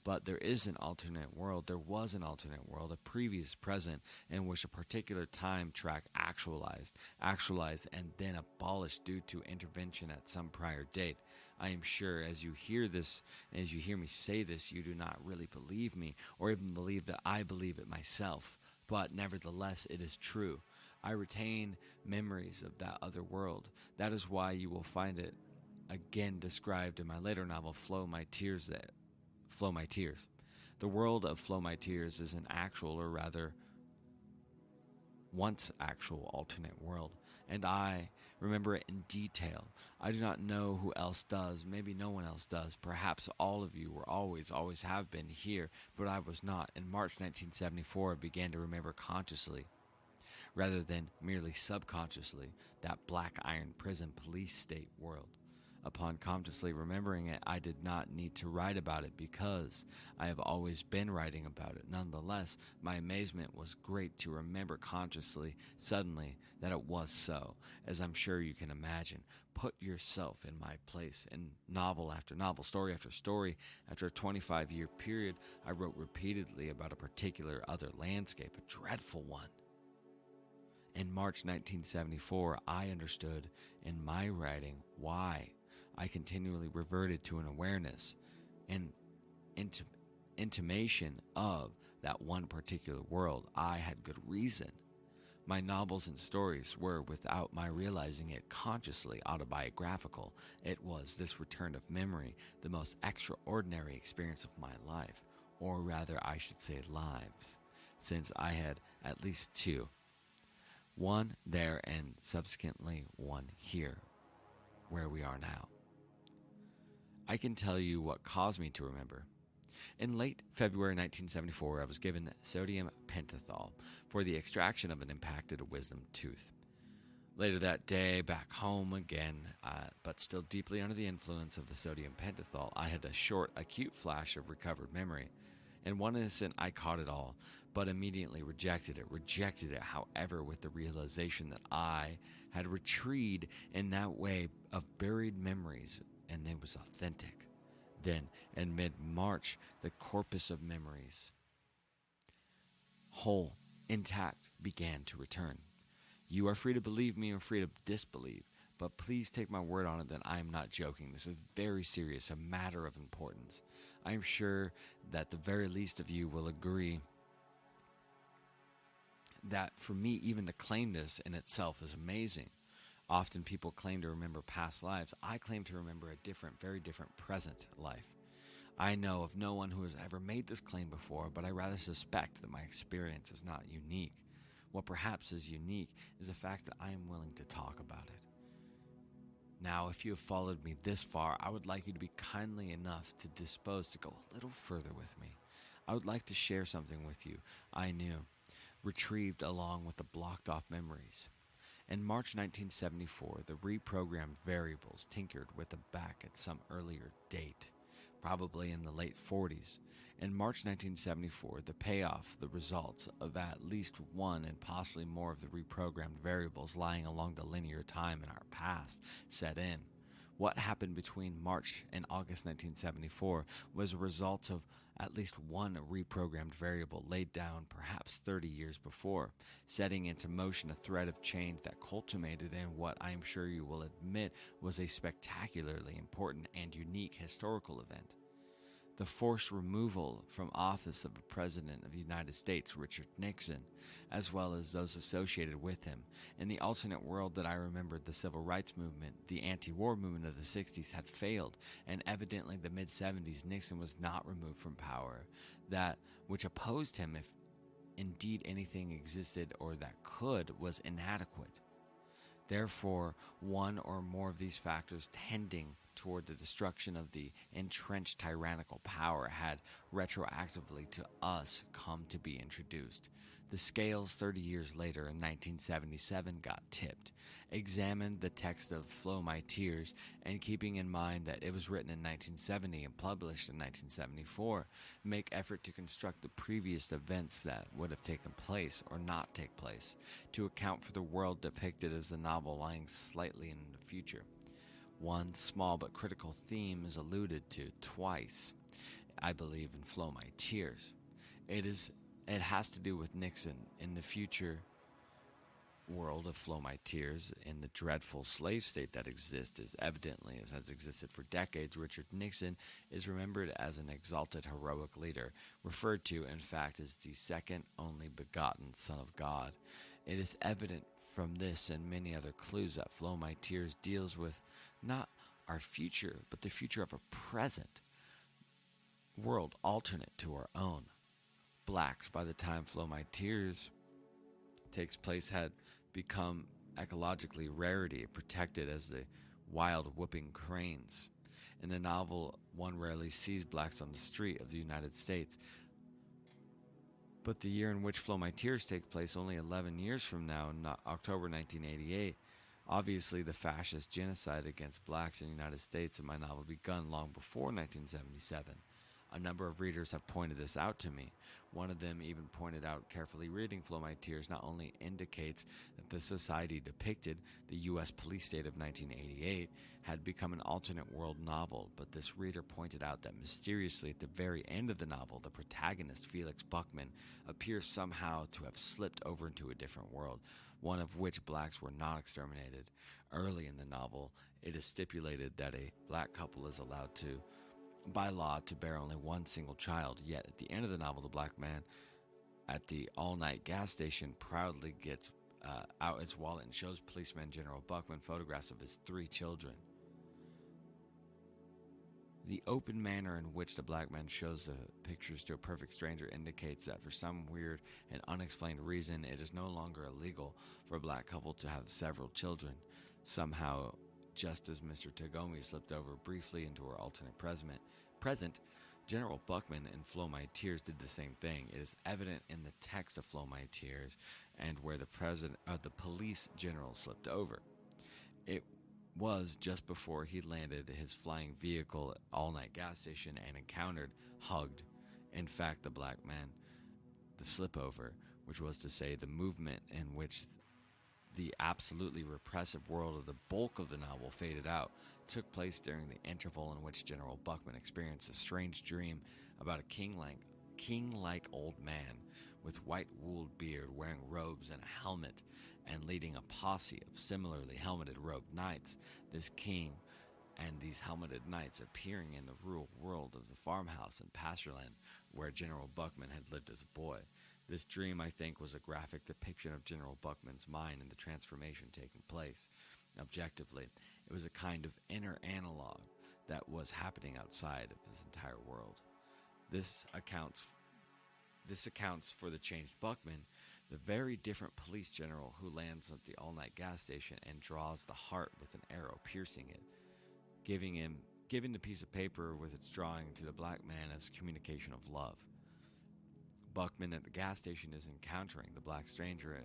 But there is an alternate world, there was an alternate world, a previous present, in which a particular time track actualized, and then abolished due to intervention at some prior date. I am sure as you hear this, and as you hear me say this, you do not really believe me, or even believe that I believe it myself. But nevertheless, it is true. I retain memories of that other world. That is why you will find it again described in my later novel, Flow My Tears. The world of Flow My Tears is an actual, or rather, once actual alternate world, and I remember it in detail. I do not know who else does. Maybe no one else does. Perhaps all of you were always have been here, but I was not. In March 1974, I began to remember consciously, rather than merely subconsciously, that black iron prison police state world. Upon consciously remembering it, I did not need to write about it because I have always been writing about it. Nonetheless, my amazement was great to remember consciously, suddenly, that it was so. As I'm sure you can imagine, put yourself in my place. In novel after novel, story after story, after a 25-year period, I wrote repeatedly about a particular other landscape, a dreadful one. In March 1974, I understood in my writing why I continually reverted to an awareness, an intimation of that one particular world. I had good reason. My novels and stories were, without my realizing it consciously, autobiographical. It was this return of memory, the most extraordinary experience of my life, or rather I should say lives, since I had at least two. One there and subsequently one here, where we are now. I can tell you what caused me to remember. In late February 1974, I was given sodium pentothal for the extraction of an impacted wisdom tooth. Later that day, back home again, but still deeply under the influence of the sodium pentothal, I had a short, acute flash of recovered memory. In one instant, I caught it all, but immediately rejected it, however, with the realization that I had retrieved in that way of buried memories, and it was authentic. Then, in mid-March, the corpus of memories, whole, intact, began to return. You are free to believe me or free to disbelieve, but please take my word on it that I am not joking. This is very serious, a matter of importance. I am sure that the very least of you will agree that for me, even to claim this in itself is amazing. Often people claim to remember past lives. I claim to remember a different, very different present life. I know of no one who has ever made this claim before, but I rather suspect that my experience is not unique. What perhaps is unique is the fact that I am willing to talk about it. Now, if you have followed me this far, I would like you to be kindly enough to dispose to go a little further with me. I would like to share something with you I knew, retrieved along with the blocked off memories. In March 1974, the reprogrammed variables tinkered with the back at some earlier date, probably in the late 40s. In March 1974, the payoff, the results of at least one and possibly more of the reprogrammed variables lying along the linear time in our past set in. What happened between March and August 1974 was a result of at least one reprogrammed variable laid down perhaps 30 years before, setting into motion a thread of change that culminated in what I am sure you will admit was a spectacularly important and unique historical event. The forced removal from office of the President of the United States, Richard Nixon, as well as those associated with him. In the alternate world that I remembered, the civil rights movement, the anti-war movement of the 60s had failed, and evidently the mid-70s Nixon was not removed from power. That which opposed him, if indeed anything existed or that could, was inadequate. Therefore, one or more of these factors tending toward the destruction of the entrenched tyrannical power had retroactively to us come to be introduced. The scales 30 years later in 1977 got tipped. Examined the text of Flow My Tears, and keeping in mind that it was written in 1970 and published in 1974, make effort to construct the previous events that would have taken place or not take place, to account for the world depicted as the novel lying slightly in the future. One small but critical theme is alluded to twice, I believe, in Flow My Tears. It has to do with Nixon in the future world of Flow My Tears. In the dreadful slave state that exists, as evidently as has existed for decades, Richard Nixon is remembered as an exalted heroic leader, referred to in fact as the second only begotten Son of God. It is evident from this and many other clues that Flow My Tears deals with not our future, but the future of a present world alternate to our own. Blacks, by the time Flow My Tears takes place, had become ecologically rarity, protected as the wild whooping cranes. In the novel, one rarely sees blacks on the street of the United States. But the year in which Flow My Tears takes place, only 11 years from now, in October 1988, obviously the fascist genocide against blacks in the United States in my novel begun long before 1977. A number of readers have pointed this out to me. One of them even pointed out carefully reading Flow My Tears not only indicates that the society depicted, the U.S. police state of 1988, had become an alternate world novel, but this reader pointed out that mysteriously at the very end of the novel, the protagonist, Felix Buckman, appears somehow to have slipped over into a different world, one of which blacks were not exterminated. Early in the novel, it is stipulated that a black couple is allowed to, by law, to bear only one single child, yet at the end of the novel, the black man at the all-night gas station proudly gets out his wallet and shows policeman General Buckman photographs of his 3 children. The open manner in which the black man shows the pictures to a perfect stranger indicates that for some weird and unexplained reason, it is no longer illegal for a black couple to have several children. Somehow, just as Mr. Tagomi slipped over briefly into her alternate present, General Buckman in Flow My Tears did the same thing. It is evident in the text of Flow My Tears and where the police general slipped over. It was just before he landed his flying vehicle at All Night gas station and encountered, hugged, in fact, the black man. The slipover, which was to say the movement in which the absolutely repressive world of the bulk of the novel faded out, took place during the interval in which General Buckman experienced a strange dream about a king-like old man with white wooled beard, wearing robes and a helmet, and leading a posse of similarly helmeted robed knights. This king and these helmeted knights appearing in the rural world of the farmhouse and pastureland where General Buckman had lived as a boy. This dream, I think, was a graphic depiction of General Buckman's mind and the transformation taking place. Objectively, it was a kind of inner analog that was happening outside of his entire world. This accounts for the changed Buckman, the very different police general who lands at the all-night gas station and draws the heart with an arrow piercing it, giving the piece of paper with its drawing to the black man as communication of love. Buckman at the gas station is encountering the black stranger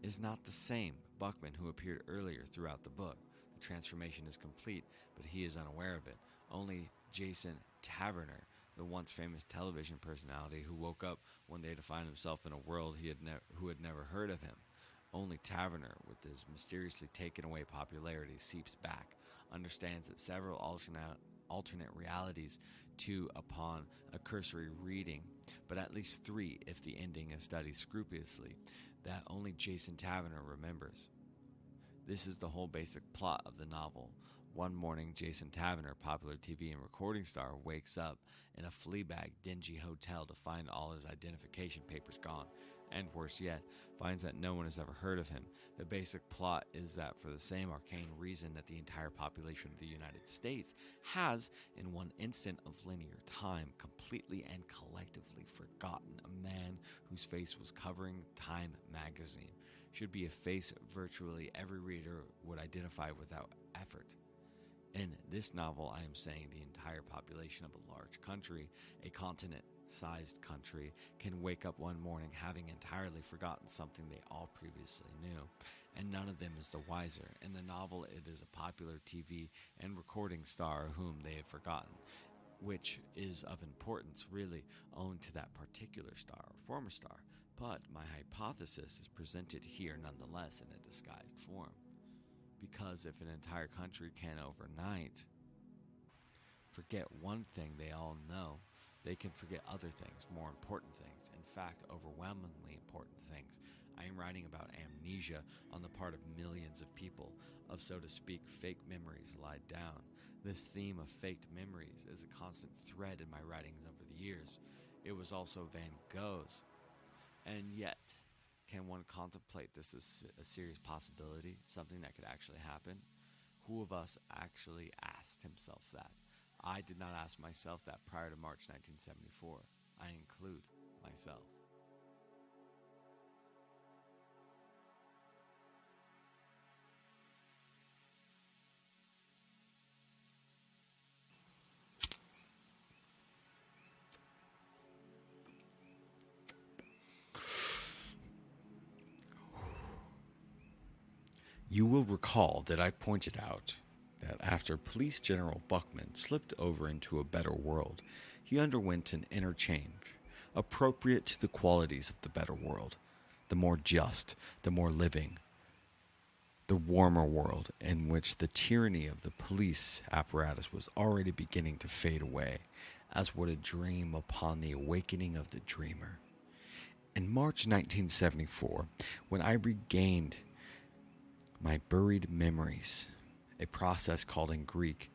is not the same Buckman who appeared earlier throughout the book. The transformation is complete, but he is unaware of it. Only Jason Taverner, the once famous television personality who woke up one day to find himself in a world who had never heard of him. Only Taverner, with his mysteriously taken away popularity, seeps back, understands that several alternate realities, two upon a cursory reading, but at least three if the ending is studied scrupulously, that only Jason Taverner remembers. This is the whole basic plot of the novel. One morning, Jason Taverner, popular TV and recording star, wakes up in a Fleabag dingy hotel to find all his identification papers gone, and worse yet, finds that no one has ever heard of him. The basic plot is that for the same arcane reason that the entire population of the United States has, in one instant of linear time, completely and collectively forgotten a man whose face was covering Time magazine, should be a face virtually every reader would identify without effort. In this novel, I am saying the entire population of a large country, a continent-sized country, can wake up one morning having entirely forgotten something they all previously knew, and none of them is the wiser. In the novel, it is a popular TV and recording star whom they have forgotten, which is of importance, really, owing to that particular star or former star. But my hypothesis is presented here nonetheless in a disguised form. Because if an entire country can overnight forget one thing they all know, they can forget other things, more important things, in fact, overwhelmingly important things. I am writing about amnesia on the part of millions of people, of, so to speak, fake memories lied down. This theme of faked memories is a constant thread in my writings over the years. It was also Van Gogh's. And yet, can one contemplate this as a serious possibility, something that could actually happen? Who of us actually asked himself that? I did not ask myself that prior to March 1974. I include myself. You will recall that I pointed out that after Police General Buckman slipped over into a better world, he underwent an interchange appropriate to the qualities of the better world, the more just, the more living, the warmer world in which the tyranny of the police apparatus was already beginning to fade away, as would a dream upon the awakening of the dreamer. In March 1974, when I regained my buried memories, a process called in Greek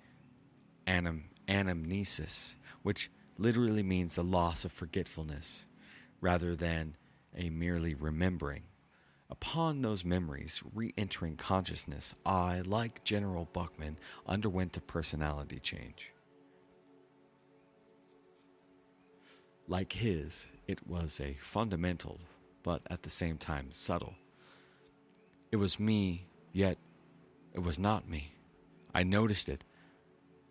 anamnesis, which literally means the loss of forgetfulness, rather than a merely remembering. Upon those memories re-entering consciousness, I, like General Buckman, underwent a personality change. Like his, it was a fundamental, but at the same time subtle. It was me, yet it was not me. I noticed it.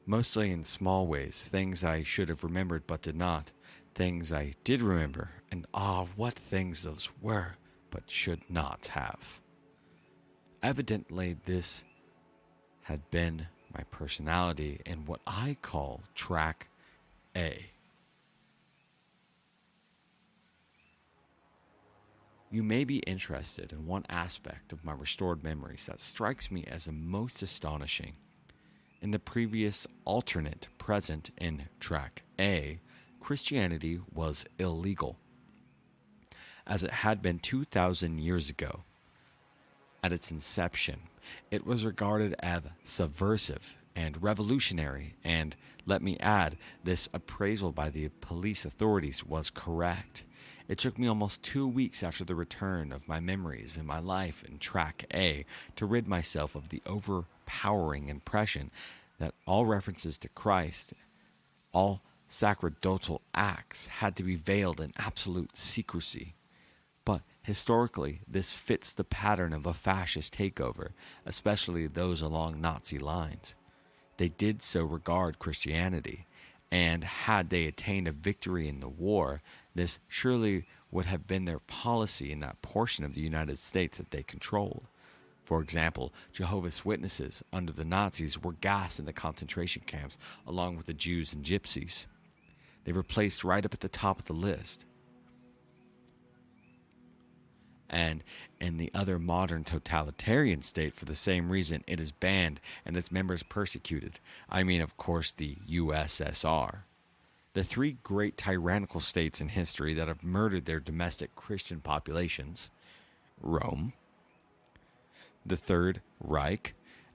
mostly in small ways, things I should have remembered but did not, things I did remember, and what things those were but should not have. Evidently, this had been my personality in what I call track A. You may be interested in one aspect of my restored memories that strikes me as the most astonishing. In the previous alternate present in track A, Christianity was illegal, as it had been 2,000 years ago. At its inception, it was regarded as subversive and revolutionary, and let me add, this appraisal by the police authorities was correct. It took me almost 2 weeks after the return of my memories and my life in track A to rid myself of the overpowering impression that all references to Christ, all sacerdotal acts, had to be veiled in absolute secrecy. But historically, this fits the pattern of a fascist takeover, especially those along Nazi lines. They did so regard Christianity, and had they attained a victory in the war, this surely would have been their policy in that portion of the United States that they controlled. For example, Jehovah's Witnesses under the Nazis were gassed in the concentration camps along with the Jews and Gypsies. They were placed right up at the top of the list. And in the other modern totalitarian state, for the same reason, it is banned and its members persecuted. I mean, of course, the USSR. The three great tyrannical states in history that have murdered their domestic Christian populations, Rome, the Third Reich,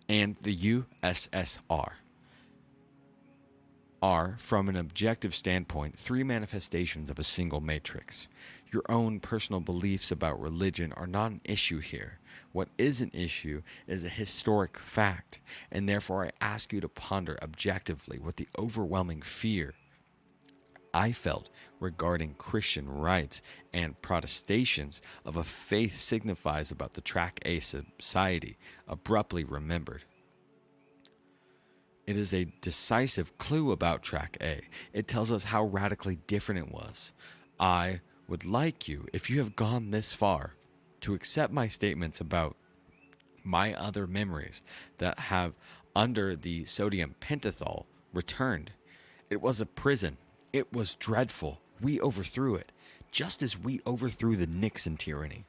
and the USSR, are, from an objective standpoint, three manifestations of a single matrix. Your own personal beliefs about religion are not an issue here. What is an issue is a historic fact, and therefore I ask you to ponder objectively what the overwhelming fear I felt regarding Christian rights and protestations of a faith signifies about the track A society abruptly remembered. It is a decisive clue about track A. It tells us how radically different it was. I would like you, if you have gone this far, to accept my statements about my other memories that have, under the sodium pentothal, returned. It was a prison. It was dreadful. We overthrew it, just as we overthrew the Nixon tyranny.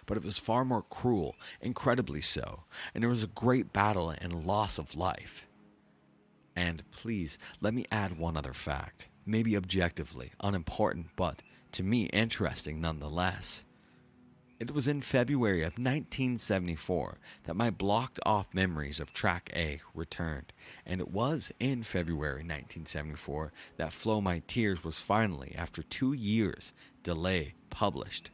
But it was far more cruel, incredibly so, and there was a great battle and loss of life. And please, let me add one other fact, maybe objectively unimportant, but to me interesting nonetheless. It was in February of 1974 that my blocked off memories of track A returned, and it was in February 1974 that Flow My Tears was finally, after 2 years' delay, published.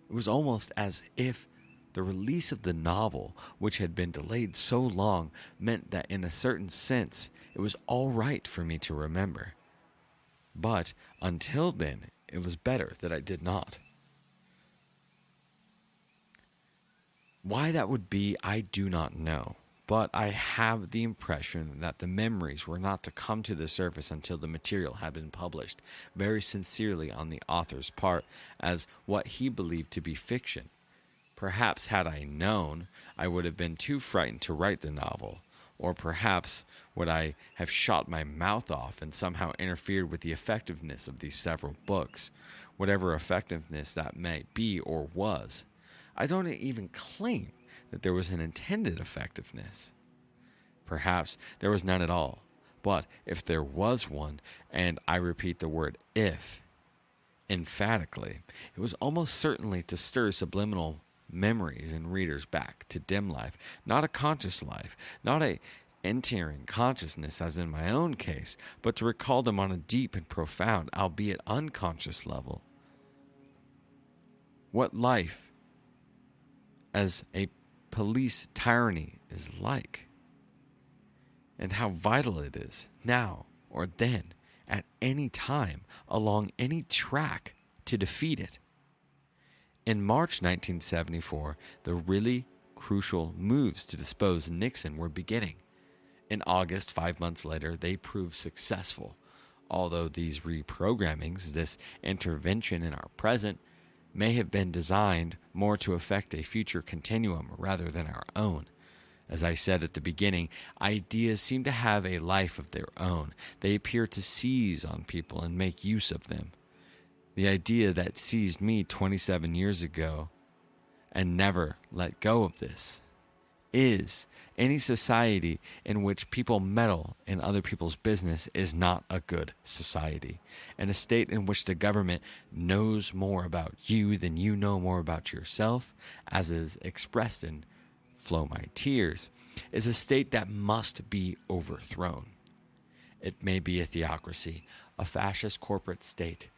It was almost as if the release of the novel, which had been delayed so long, meant that in a certain sense it was all right for me to remember. But until then, it was better that I did not. Why that would be, I do not know, but I have the impression that the memories were not to come to the surface until the material had been published, very sincerely on the author's part, as what he believed to be fiction. Perhaps had I known, I would have been too frightened to write the novel, or perhaps would I have shot my mouth off and somehow interfered with the effectiveness of these several books, whatever effectiveness that may be or was. I don't even claim that there was an intended effectiveness. Perhaps there was none at all, but if there was one, and I repeat the word if, emphatically, it was almost certainly to stir subliminal memories in readers back to dim life, not a conscious life, not a entering consciousness as in my own case, but to recall them on a deep and profound, albeit unconscious level. What life as a police tyranny is like, and how vital it is, now or then, at any time, along any track, to defeat it. In March 1974, the really crucial moves to depose Nixon were beginning. In August, 5 months later, they proved successful. Although these reprogrammings, this intervention in our present, may have been designed more to affect a future continuum rather than our own. As I said at the beginning, ideas seem to have a life of their own. They appear to seize on people and make use of them. The idea that seized me 27 years ago and never let go of this is any society in which people meddle in other people's business is not a good society. And a state in which the government knows more about you than you know more about yourself, as is expressed in Flow My Tears, is a state that must be overthrown. It may be a theocracy, a fascist corporate state,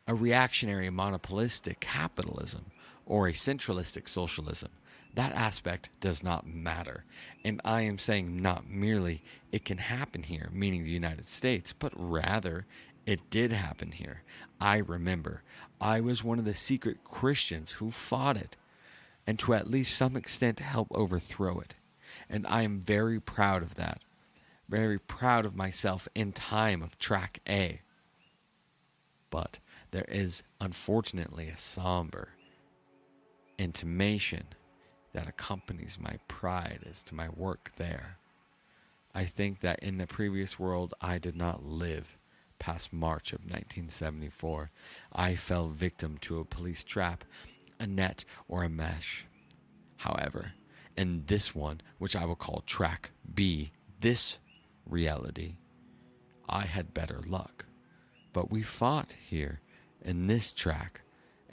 a reactionary monopolistic capitalism, or a centralistic socialism. That aspect does not matter. And I am saying not merely it can happen here, meaning the United States, but rather it did happen here. I remember I was one of the secret Christians who fought it, and to at least some extent help overthrow it. And I am very proud of that. Very proud of myself in time of track A. But there is unfortunately a somber intimation that accompanies my pride as to my work there. I think that in the previous world I did not live past March of 1974. I fell victim to a police trap, a net, or a mesh. However, in this one, which I will call track B, this reality, I had better luck. But we fought here in this track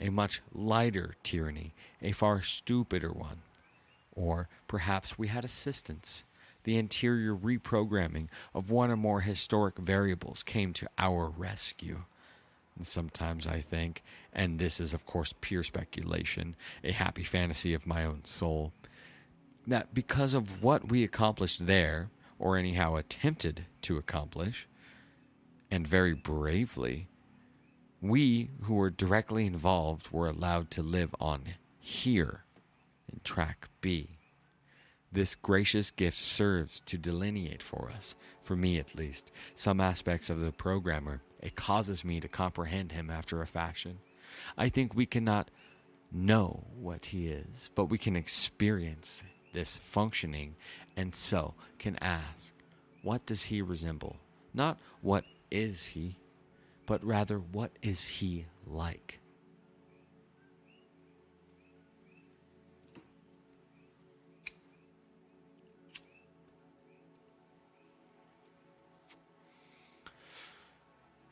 a much lighter tyranny, a far stupider one. Or perhaps we had assistance. The interior reprogramming of one or more historic variables came to our rescue. And sometimes I think, and this is of course pure speculation, a happy fantasy of my own soul, that because of what we accomplished there, or anyhow attempted to accomplish, and very bravely, we who were directly involved were allowed to live on here in track B. This gracious gift serves to delineate for us, for me at least, some aspects of the programmer. It causes me to comprehend him after a fashion. I think we cannot know what he is, but we can experience this functioning, and so can ask, what does he resemble? Not what is he, but rather what is he like?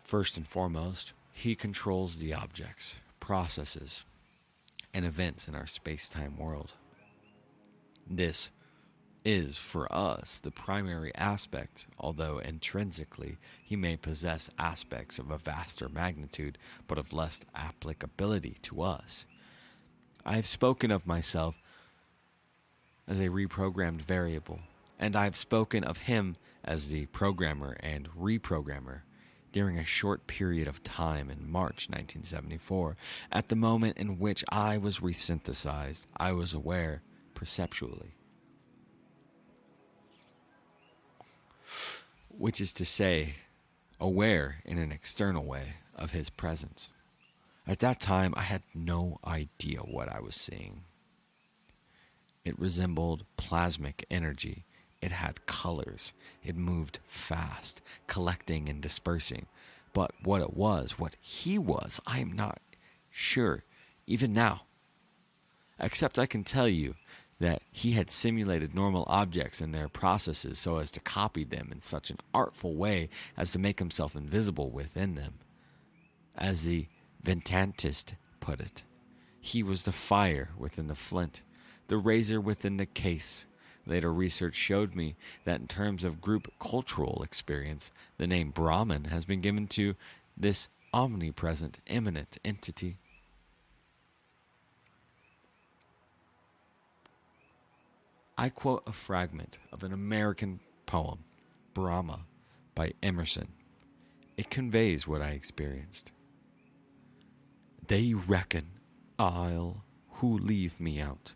First and foremost, he controls the objects, processes, and events in our space-time world. This is, for us, the primary aspect, although intrinsically he may possess aspects of a vaster magnitude, but of less applicability to us. I have spoken of myself as a reprogrammed variable, and I have spoken of him as the programmer and reprogrammer during a short period of time in March 1974. At the moment in which I was resynthesized, I was aware perceptually. Which is to say, aware in an external way of his presence. At that time, I had no idea what I was seeing. It resembled plasmic energy. It had colors. It moved fast, collecting and dispersing. But what it was, what he was, I am not sure, even now. Except I can tell you that he had simulated normal objects and their processes so as to copy them in such an artful way as to make himself invisible within them. As the Ventantist put it, he was the fire within the flint, the razor within the case. Later research showed me that in terms of group cultural experience, the name Brahman has been given to this omnipresent, immanent entity. I quote a fragment of an American poem, Brahma, by Emerson. It conveys what I experienced. They reckon I'll who leave me out.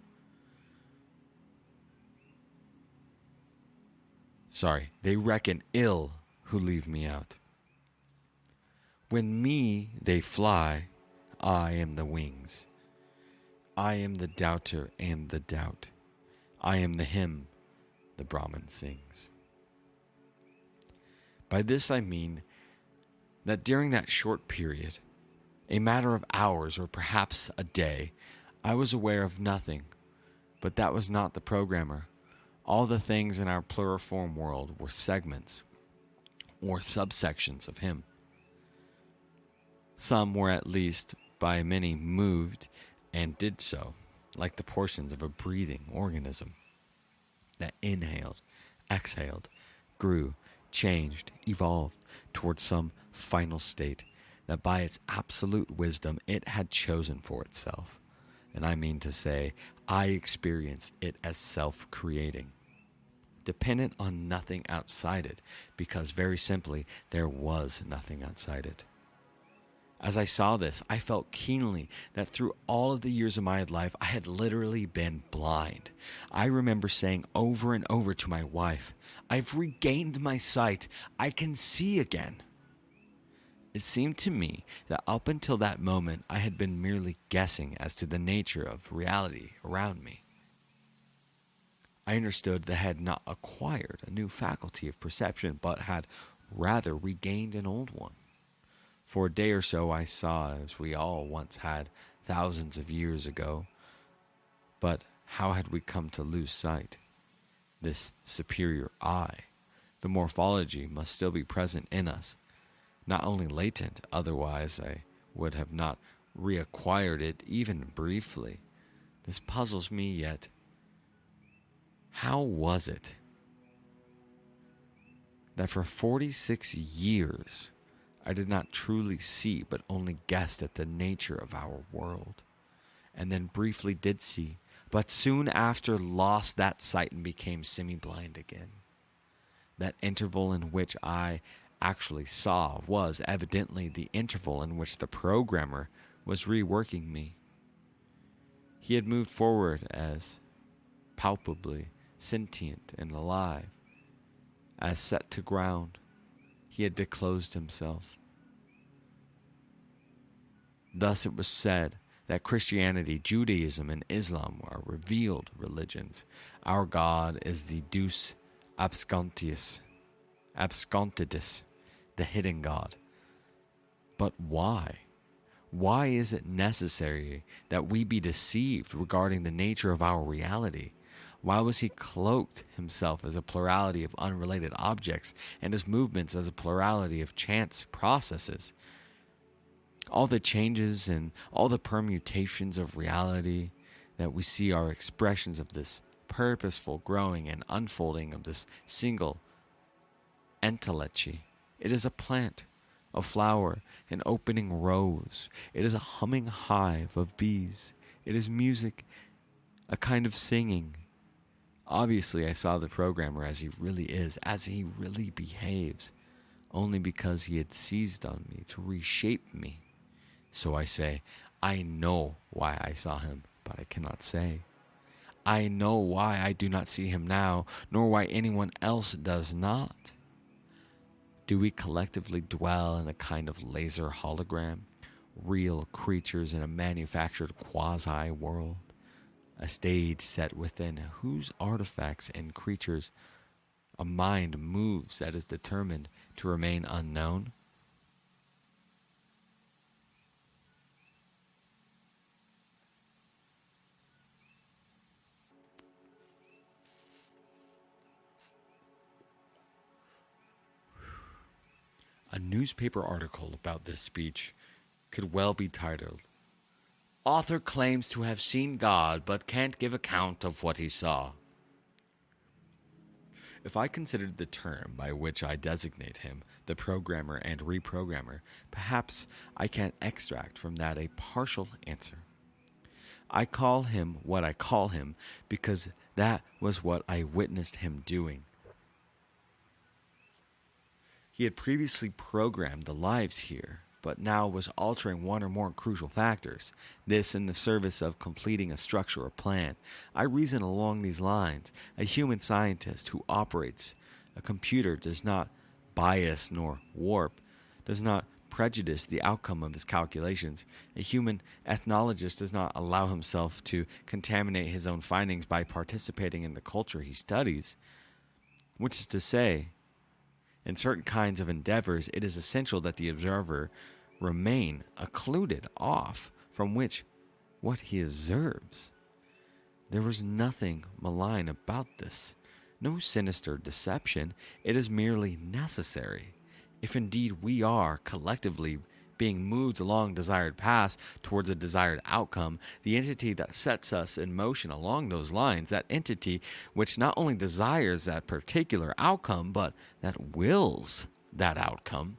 They reckon ill who leave me out. When me they fly, I am the wings. I am the doubter and the doubt. I am the hymn the Brahmin sings. By this I mean that during that short period, a matter of hours or perhaps a day, I was aware of nothing, but that was not the programmer. All the things in our pluriform world were segments or subsections of him. Some were at least by many moved and did so, like the portions of a breathing organism that inhaled, exhaled, grew, changed, evolved towards some final state that by its absolute wisdom it had chosen for itself. And I mean to say, I experienced it as self-creating, dependent on nothing outside it, because very simply, there was nothing outside it. As I saw this, I felt keenly that through all of the years of my life, I had literally been blind. I remember saying over and over to my wife, I've regained my sight. I can see again. It seemed to me that up until that moment, I had been merely guessing as to the nature of reality around me. I understood that I had not acquired a new faculty of perception, but had rather regained an old one. For a day or so I saw as we all once had thousands of years ago. But how had we come to lose sight? This superior I, the morphology must still be present in us, not only latent, otherwise I would have not reacquired it even briefly. This puzzles me yet. How was it that for 46 years I did not truly see but only guessed at the nature of our world, and then briefly did see, but soon after lost that sight and became semi-blind again? That interval in which I actually saw was evidently the interval in which the programmer was reworking me. He had moved forward as palpably sentient and alive, as set to ground. He had disclosed himself. Thus it was said that Christianity, Judaism, and Islam are revealed religions. Our God is the Deus absconditus, the hidden God. But why? Why is it necessary that we be deceived regarding the nature of our reality? Why was he cloaked himself as a plurality of unrelated objects and his movements as a plurality of chance processes? All the changes and all the permutations of reality that we see are expressions of this purposeful growing and unfolding of this single entelechy. It is a plant, a flower, an opening rose. It is a humming hive of bees. It is music, a kind of singing. Obviously, I saw the programmer as he really is, as he really behaves, only because he had seized on me to reshape me. So I say, I know why I saw him, but I cannot say. I know why I do not see him now, nor why anyone else does not. Do we collectively dwell in a kind of laser hologram, real creatures in a manufactured quasi-world? A stage set within whose artifacts and creatures a mind moves that is determined to remain unknown? A newspaper article about this speech could well be titled, "Author claims to have seen God but can't give account of what he saw." If I considered the term by which I designate him, the programmer and reprogrammer, perhaps I can extract from that a partial answer. I call him what I call him because that was what I witnessed him doing. He had previously programmed the lives here, but now was altering one or more crucial factors, this in the service of completing a structure or plan. I reason along these lines. A human scientist who operates A computer does not bias nor warp, does not prejudice the outcome of his calculations. A human ethnologist does not allow himself to contaminate his own findings by participating in the culture he studies. Which is to say, in certain kinds of endeavors, it is essential that the observer remain occluded off from what he observes. There was nothing malign about this, no sinister deception. It is merely necessary. If indeed we are collectively being moved along desired paths towards a desired outcome, the entity that sets us in motion along those lines, that entity which not only desires that particular outcome, but that wills that outcome,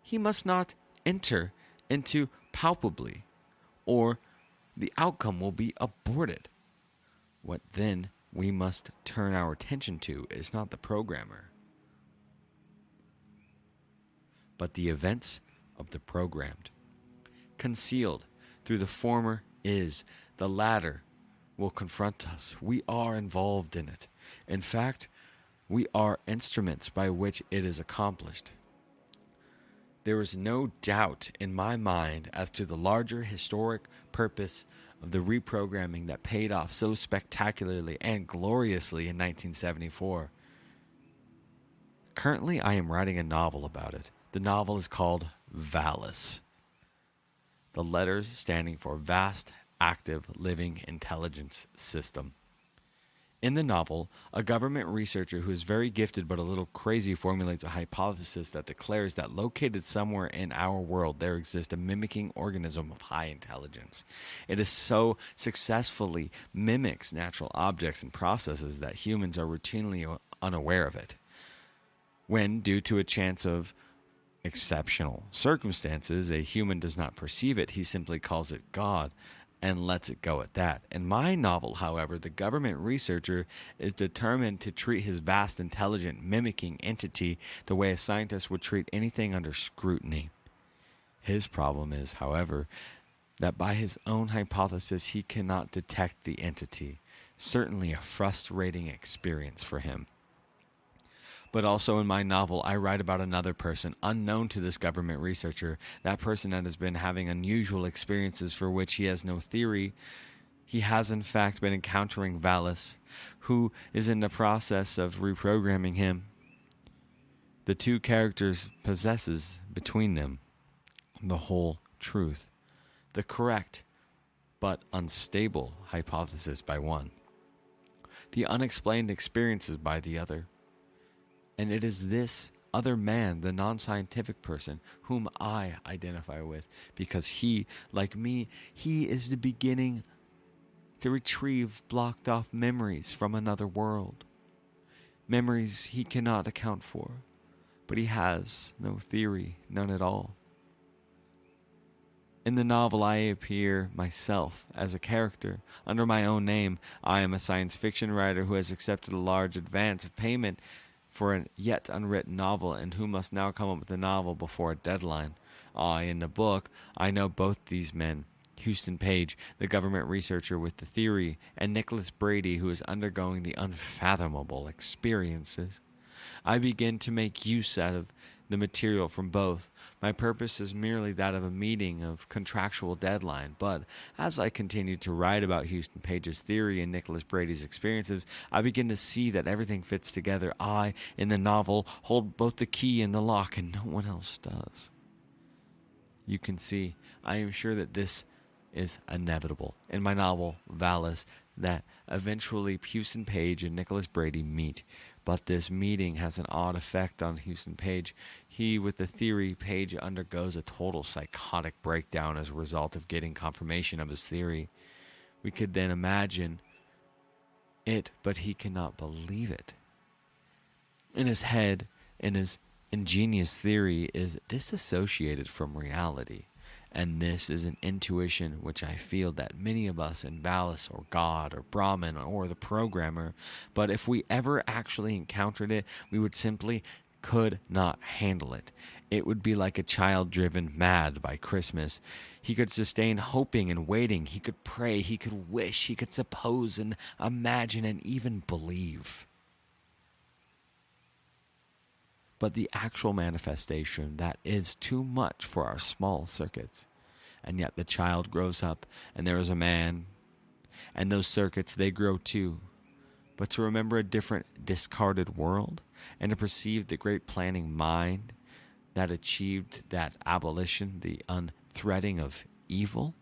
he must not enter into palpably, or the outcome will be aborted. What then we must turn our attention to is not the programmer, but the events of the programmed. Concealed through the former is, the latter will confront us. We are involved in it. In fact, we are instruments by which it is accomplished. There is no doubt in my mind as to the larger historic purpose of the reprogramming that paid off so spectacularly and gloriously in 1974. Currently, I am writing a novel about it. The novel is called VALIS, the letters standing for Vast Active Living Intelligence System. In the novel, a government researcher who is very gifted but a little crazy formulates a hypothesis that declares that located somewhere in our world there exists a mimicking organism of high intelligence. It is so successfully mimics natural objects and processes that humans are routinely unaware of it. When, due to a chance of exceptional circumstances, a human does not perceive it, he simply calls it God and lets it go at that. In my novel, however, the government researcher is determined to treat his vast intelligent mimicking entity the way a scientist would treat anything under scrutiny. His problem is, however, that by his own hypothesis he cannot detect the entity. Certainly a frustrating experience for him. But also in my novel, I write about another person unknown to this government researcher, that person that has been having unusual experiences for which he has no theory. He has in fact been encountering VALIS, who is in the process of reprogramming him. The two characters possesses between them the whole truth, the correct but unstable hypothesis by one, the unexplained experiences by the other. And it is this other man, the non-scientific person, whom I identify with, because he, like me, he is the beginning to retrieve blocked off memories from another world. Memories he cannot account for, but he has no theory, none at all. In the novel, I appear myself as a character. Under my own name, I am a science fiction writer who has accepted a large advance of payment for a yet unwritten novel, and who must now come up with a novel before a deadline. In the book, I know both these men, Houston Page, the government researcher with the theory, and Nicholas Brady, who is undergoing the unfathomable experiences. I begin to make use out of the material from both. My purpose is merely that of a meeting of contractual deadline, but as I continue to write about Houston Page's theory and Nicholas Brady's experiences, I begin to see that everything fits together. I, in the novel, hold both the key and the lock, and no one else does. You can see, I am sure that this is inevitable. In my novel, VALIS, that eventually Houston Page and Nicholas Brady meet. But this meeting has an odd effect on Houston Page. He, with the theory, Page undergoes a total psychotic breakdown as a result of getting confirmation of his theory. We could then imagine it, but he cannot believe it. In his head, in his ingenious theory is disassociated from reality. And this is an intuition which I feel that many of us in VALIS or God or Brahman or the programmer, but if we ever actually encountered it, we would simply could not handle it. It would be like a child driven mad by Christmas. He could sustain hoping and waiting. He could pray. He could wish. He could suppose and imagine and even believe. but the actual manifestation that is too much for our small circuits. And yet the child grows up, and there is a man, and those circuits, they grow too. But to remember a different, discarded world, and to perceive the great planning mind that achieved that abolition, the unthreading of evil?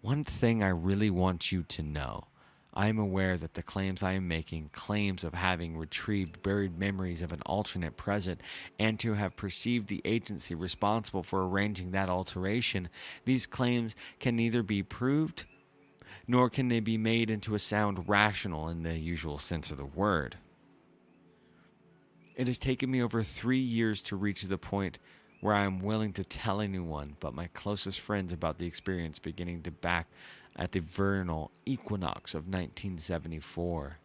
One thing I really want you to know. I am aware that the claims I am making, claims of having retrieved buried memories of an alternate present, and to have perceived the agency responsible for arranging that alteration, these claims can neither be proved, nor can they be made into a sound rational in the usual sense of the word. It has taken me over 3 years to reach the point where I am willing to tell anyone but my closest friends about the experience beginning to back at the vernal equinox of 1974.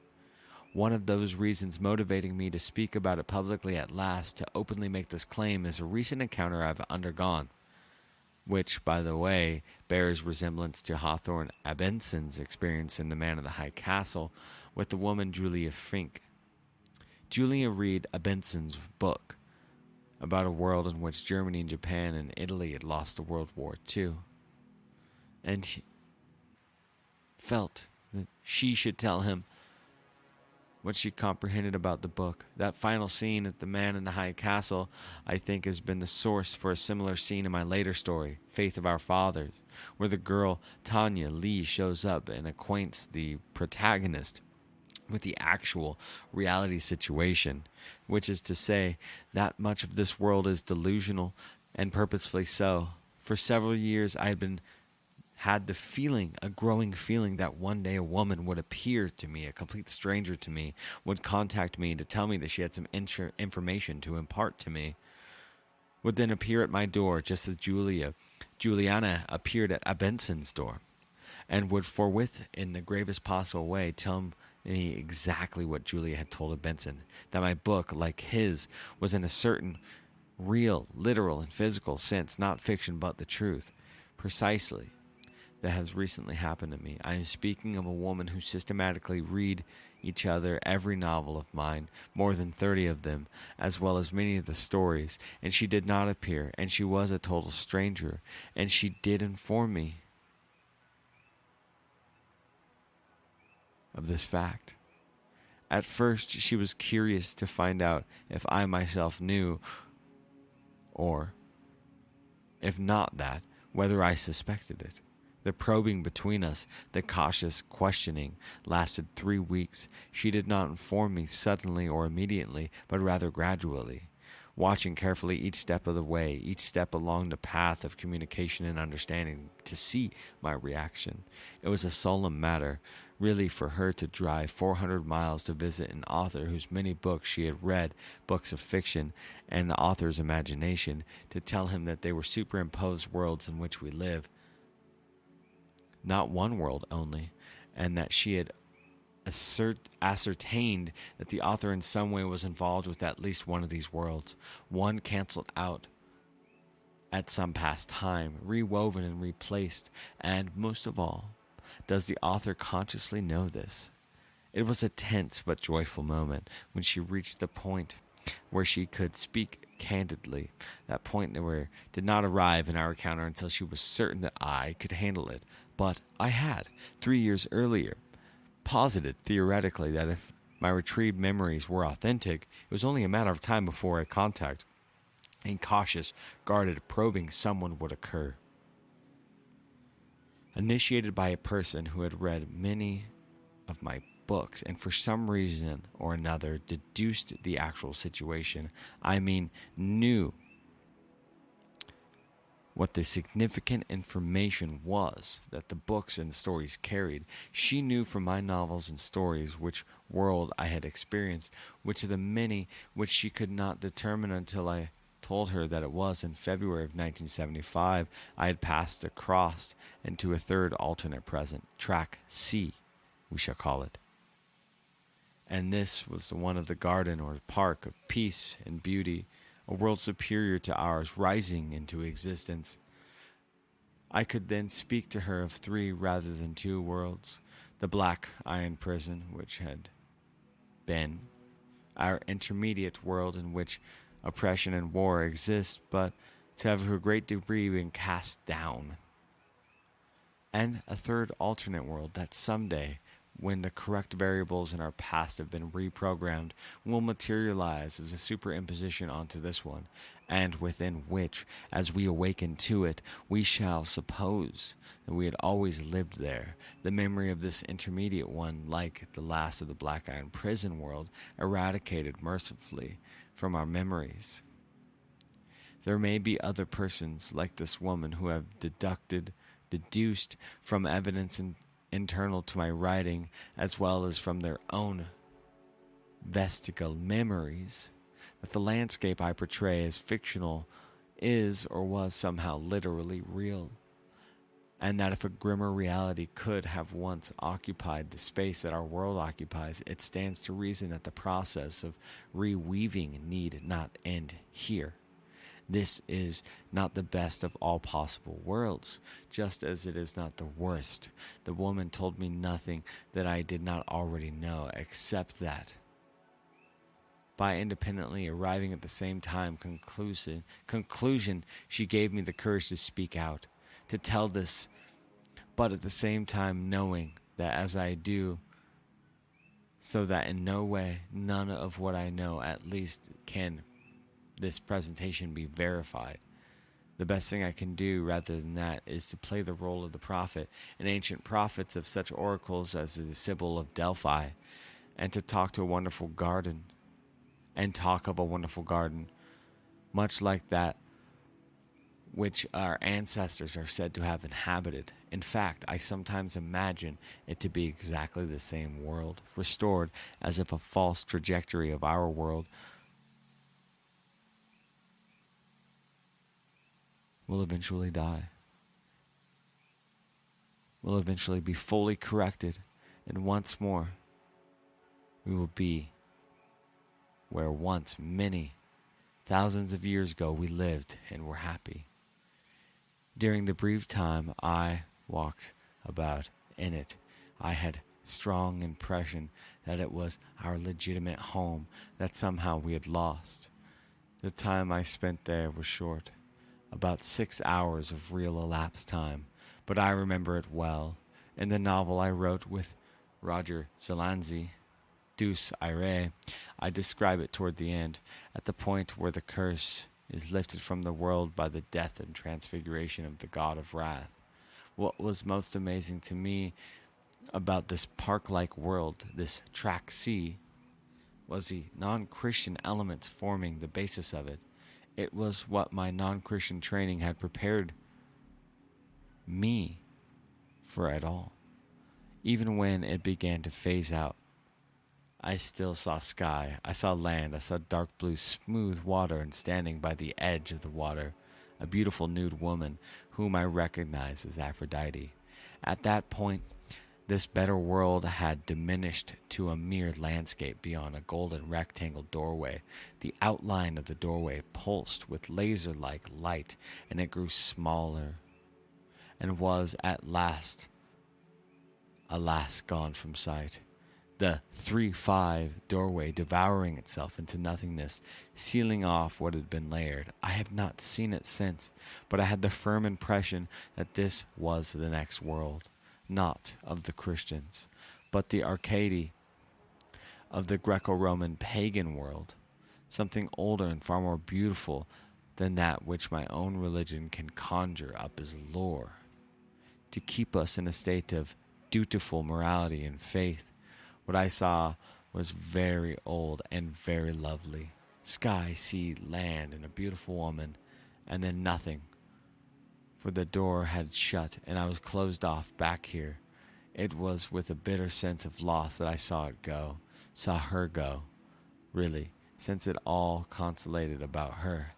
One of those reasons motivating me to speak about it publicly at last, to openly make this claim, is a recent encounter I've undergone, which, by the way, bears resemblance to Hawthorne Abendson's experience in The Man in the High Castle with the woman Julia Fink. Julia read Abendson's book about a world in which Germany and Japan and Italy had lost the World War II, and she felt that she should tell him what she comprehended about the book. That final scene at The Man in the High Castle, I think, has been the source for a similar scene in my later story, Faith of Our Fathers, where the girl Tanya Lee shows up and acquaints the protagonist with the actual reality situation, which is to say that much of this world is delusional, and purposefully so. For several years I had the feeling, a growing feeling, that one day a woman would appear to me, a complete stranger to me, would contact me to tell me that she had some information to impart to me, would then appear at my door just as Juliana appeared at Abenson's door, and would forthwith, in the gravest possible way, tell me exactly what Julia had told Benson, that my book, like his, was in a certain real, literal, and physical sense not fiction but the truth. Precisely. That has recently happened to me. I am speaking of a woman who systematically read each other every novel of mine, more than 30 of them, as well as many of the stories, and she did not appear, and she was a total stranger, and she did inform me of this fact. At first, she was curious to find out if I myself knew, or, if not that, whether I suspected it. The probing between us, the cautious questioning, lasted 3 weeks. She did not inform me suddenly or immediately, but rather gradually, watching carefully each step of the way, each step along the path of communication and understanding, to see my reaction. It was a solemn matter, really, for her to drive 400 miles to visit an author whose many books she had read, books of fiction, and the author's imagination, to tell him that they were superimposed worlds in which we live, not one world only, and that she had ascertained that the author in some way was involved with at least one of these worlds, one cancelled out at some past time, rewoven and replaced. And most of all, does the author consciously know this? It was a tense but joyful moment when she reached the point where she could speak candidly. That point where did not arrive in our encounter until she was certain that I could handle it. But I had, 3 years earlier, posited theoretically that if my retrieved memories were authentic, it was only a matter of time before a contact and cautious, guarded probing someone would occur. Initiated by a person who had read many of my books and for some reason or another deduced the actual situation, I mean knew what the significant information was that the books and stories carried. She knew from my novels and stories which world I had experienced, which of the many which she could not determine until I told her that it was in February of 1975 I had passed across into a third alternate present, track C, we shall call it. And this was the one of the garden or park of peace and beauty, a world superior to ours rising into existence. I could then speak to her of 3 rather than 2 worlds, the black iron prison which had been, our intermediate world in which oppression and war exist, but to have to a great degree been cast down. And a third alternate world that someday, when the correct variables in our past have been reprogrammed, will materialize as a superimposition onto this one, and within which, as we awaken to it, we shall suppose that we had always lived there. The memory of this intermediate one, like the last of the Black Iron prison world, eradicated mercifully from our memories. There may be other persons like this woman who have deduced from evidence internal to my writing, as well as from their own vestigial memories, that the landscape I portray as fictional is or was somehow literally real, and that if a grimmer reality could have once occupied the space that our world occupies, it stands to reason that the process of reweaving need not end here. This is not the best of all possible worlds, just as it is not the worst. The woman told me nothing that I did not already know, except that by independently arriving at the same time conclusion, she gave me the courage to speak out, to tell this, but at the same time knowing that as I do, so that in no way, none of what I know at least can this presentation be verified. The best thing I can do rather than that is to play the role of the prophet and ancient prophets of such oracles as the Sibyl of Delphi, and to talk to a wonderful garden, and talk of a wonderful garden, much like that which our ancestors are said to have inhabited. In fact, I sometimes imagine it to be exactly the same world, restored as if a false trajectory of our world will eventually die, will eventually be fully corrected, and once more we will be where once many thousands of years ago we lived and were happy. During the brief time I walked about in it, I had strong impression that it was our legitimate home that somehow we had lost. The time I spent there was short, about 6 hours of real elapsed time, but I remember it well. In the novel I wrote with Roger Zelanzi, Deus Irae, I describe it toward the end, at the point where the curse is lifted from the world by the death and transfiguration of the god of wrath. What was most amazing to me about this park-like world, this track C, was the non-Christian elements forming the basis of it. It was what my non-Christian training had prepared me for at all. Even when it began to phase out, I still saw sky, I saw land, I saw dark blue smooth water, and standing by the edge of the water, a beautiful nude woman whom I recognized as Aphrodite. At that point, this better world had diminished to a mere landscape beyond a golden rectangle doorway. The outline of the doorway pulsed with laser-like light, and it grew smaller, and was at last, alas, gone from sight. The 3-5 doorway devouring itself into nothingness, sealing off what had been layered. I have not seen it since, but I had the firm impression that this was the next world, not of the Christians, but the Arcady of the Greco-Roman pagan world, something older and far more beautiful than that which my own religion can conjure up as lore, to keep us in a state of dutiful morality and faith. What I saw was very old and very lovely. Sky, sea, land, and a beautiful woman, and then nothing. For the door had shut, and I was closed off back here. It was with a bitter sense of loss that I saw it go, saw her go, really, since it all consolated about her.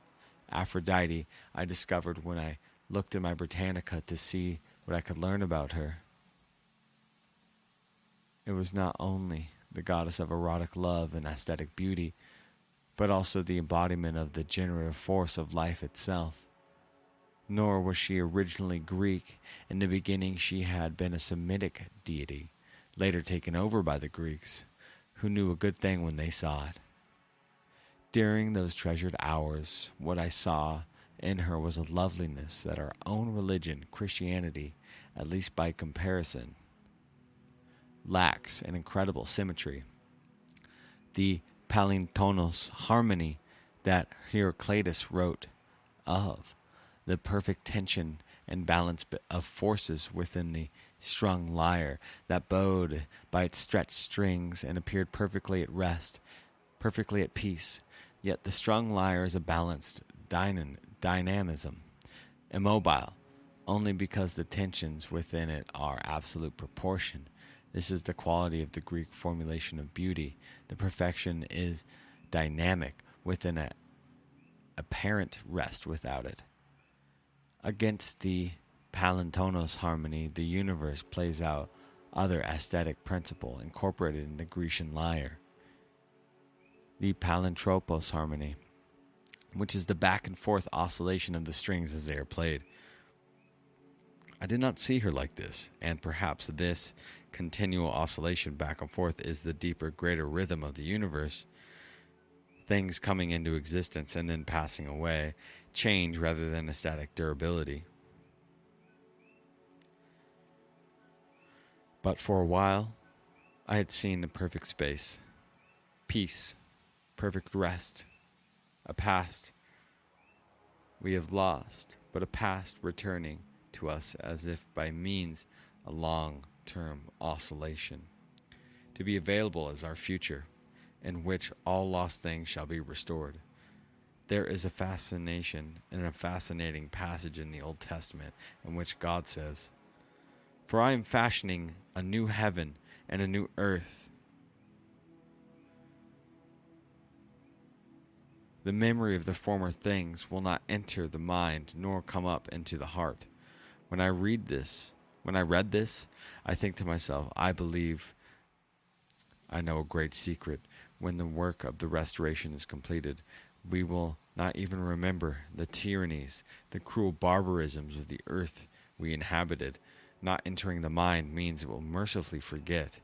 Aphrodite, I discovered when I looked in my Britannica to see what I could learn about her. It was not only the goddess of erotic love and aesthetic beauty, but also the embodiment of the generative force of life itself. Nor was she originally Greek. In the beginning she had been a Semitic deity, later taken over by the Greeks, who knew a good thing when they saw it. During those treasured hours, what I saw in her was a loveliness that our own religion, Christianity, at least by comparison, lacks an incredible symmetry. The palintonos harmony that Heraclitus wrote of, the perfect tension and balance of forces within the strung lyre that bowed by its stretched strings and appeared perfectly at rest, perfectly at peace. Yet the strung lyre is a balanced dynamism, immobile, only because the tensions within it are absolute proportion. This is the quality of the Greek formulation of beauty. The perfection is dynamic within an apparent rest without it. Against the palintonos harmony, the universe plays out other aesthetic principle incorporated in the Grecian lyre. The palintropos harmony, which is the back and forth oscillation of the strings as they are played. I did not see her like this, and perhaps this continual oscillation back and forth is the deeper, greater rhythm of the universe. Things coming into existence and then passing away, change rather than a static durability. But for a while, I had seen the perfect space, peace, perfect rest, a past we have lost, but a past returning to us as if by means a long-term oscillation, to be available as our future, in which all lost things shall be restored. There is a fascination and a fascinating passage in the Old Testament in which God says, "For I am fashioning a new heaven and a new earth. The memory of the former things will not enter the mind nor come up into the heart." When I read this, I think to myself, I believe I know a great secret. When the work of the restoration is completed, we will not even remember the tyrannies, the cruel barbarisms of the earth we inhabited. Not entering the mind means it will mercifully forget,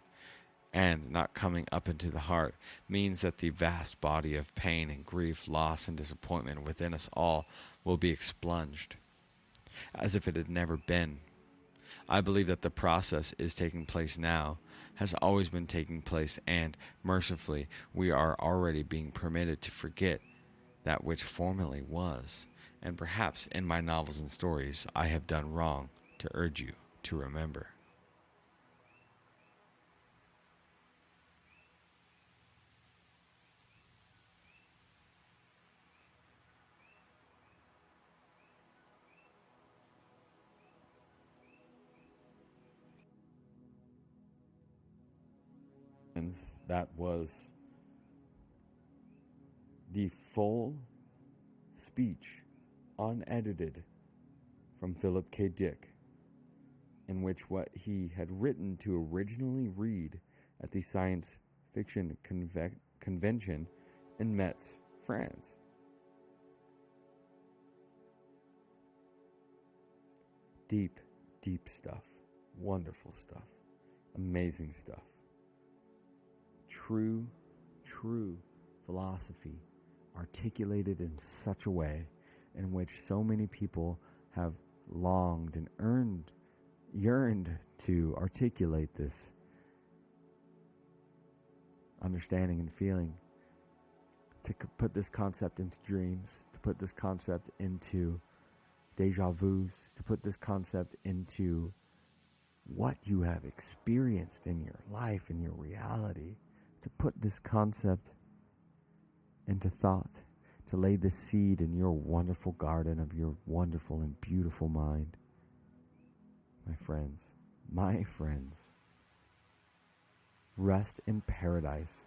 and not coming up into the heart means that the vast body of pain and grief, loss and disappointment within us all will be expunged, as if it had never been. I believe that the process is taking place now, has always been taking place, and, mercifully, we are already being permitted to forget that which formerly was. And perhaps in my novels and stories I have done wrong to urge you to remember. That was the full speech, unedited, from Philip K. Dick, in which what he had written to originally read at the Science Fiction Convention in Metz, France. Deep, deep stuff. Wonderful stuff. Amazing stuff. True philosophy articulated in such a way in which so many people have longed and yearned to articulate this understanding and feeling, to put this concept into dreams, to put this concept into deja vus, to put this concept into what you have experienced in your life, in your reality, to put this concept into thought, to lay the seed in your wonderful garden of your wonderful and beautiful mind. My friends, rest in paradise.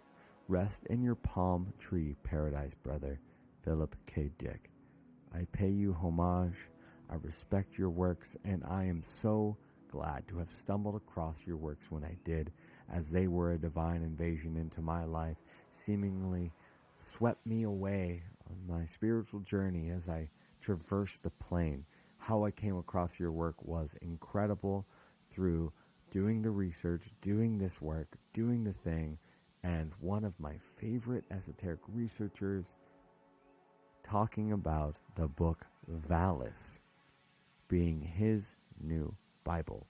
Rest in your palm tree paradise, brother Philip K. Dick. I pay you homage, I respect your works, and I am so glad to have stumbled across your works when I did, as they were a divine invasion into my life, seemingly swept me away on my spiritual journey as I traversed the plane. How I came across your work was incredible through doing the research, doing this work, doing the thing, and one of my favorite esoteric researchers talking about the book VALIS being his new Bible.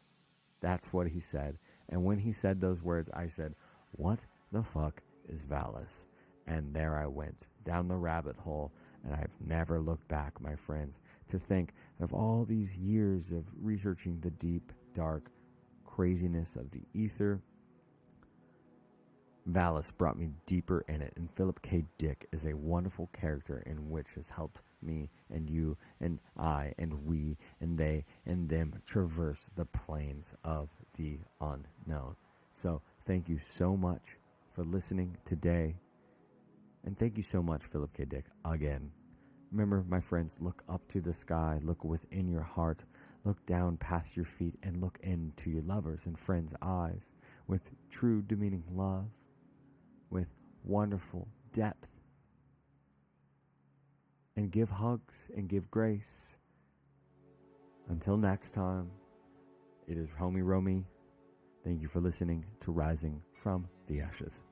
That's what he said. And when he said those words, I said, what the fuck is VALIS? And there I went down the rabbit hole, and I've never looked back, my friends, to think of all these years of researching the deep, dark craziness of the ether. VALIS brought me deeper in it, and Philip K. Dick is a wonderful character in which has helped me and you and I and we and they and them traverse the plains of the unknown. So thank you so much for listening today. And thank you so much, Philip K. Dick, again. Remember, my friends, look up to the sky, look within your heart, look down past your feet, and look into your lovers' and friends' eyes with true, demeaning love, with wonderful depth. And give hugs and give grace. Until next time, it is Homie Romy. Thank you for listening to Rising from the Ashes.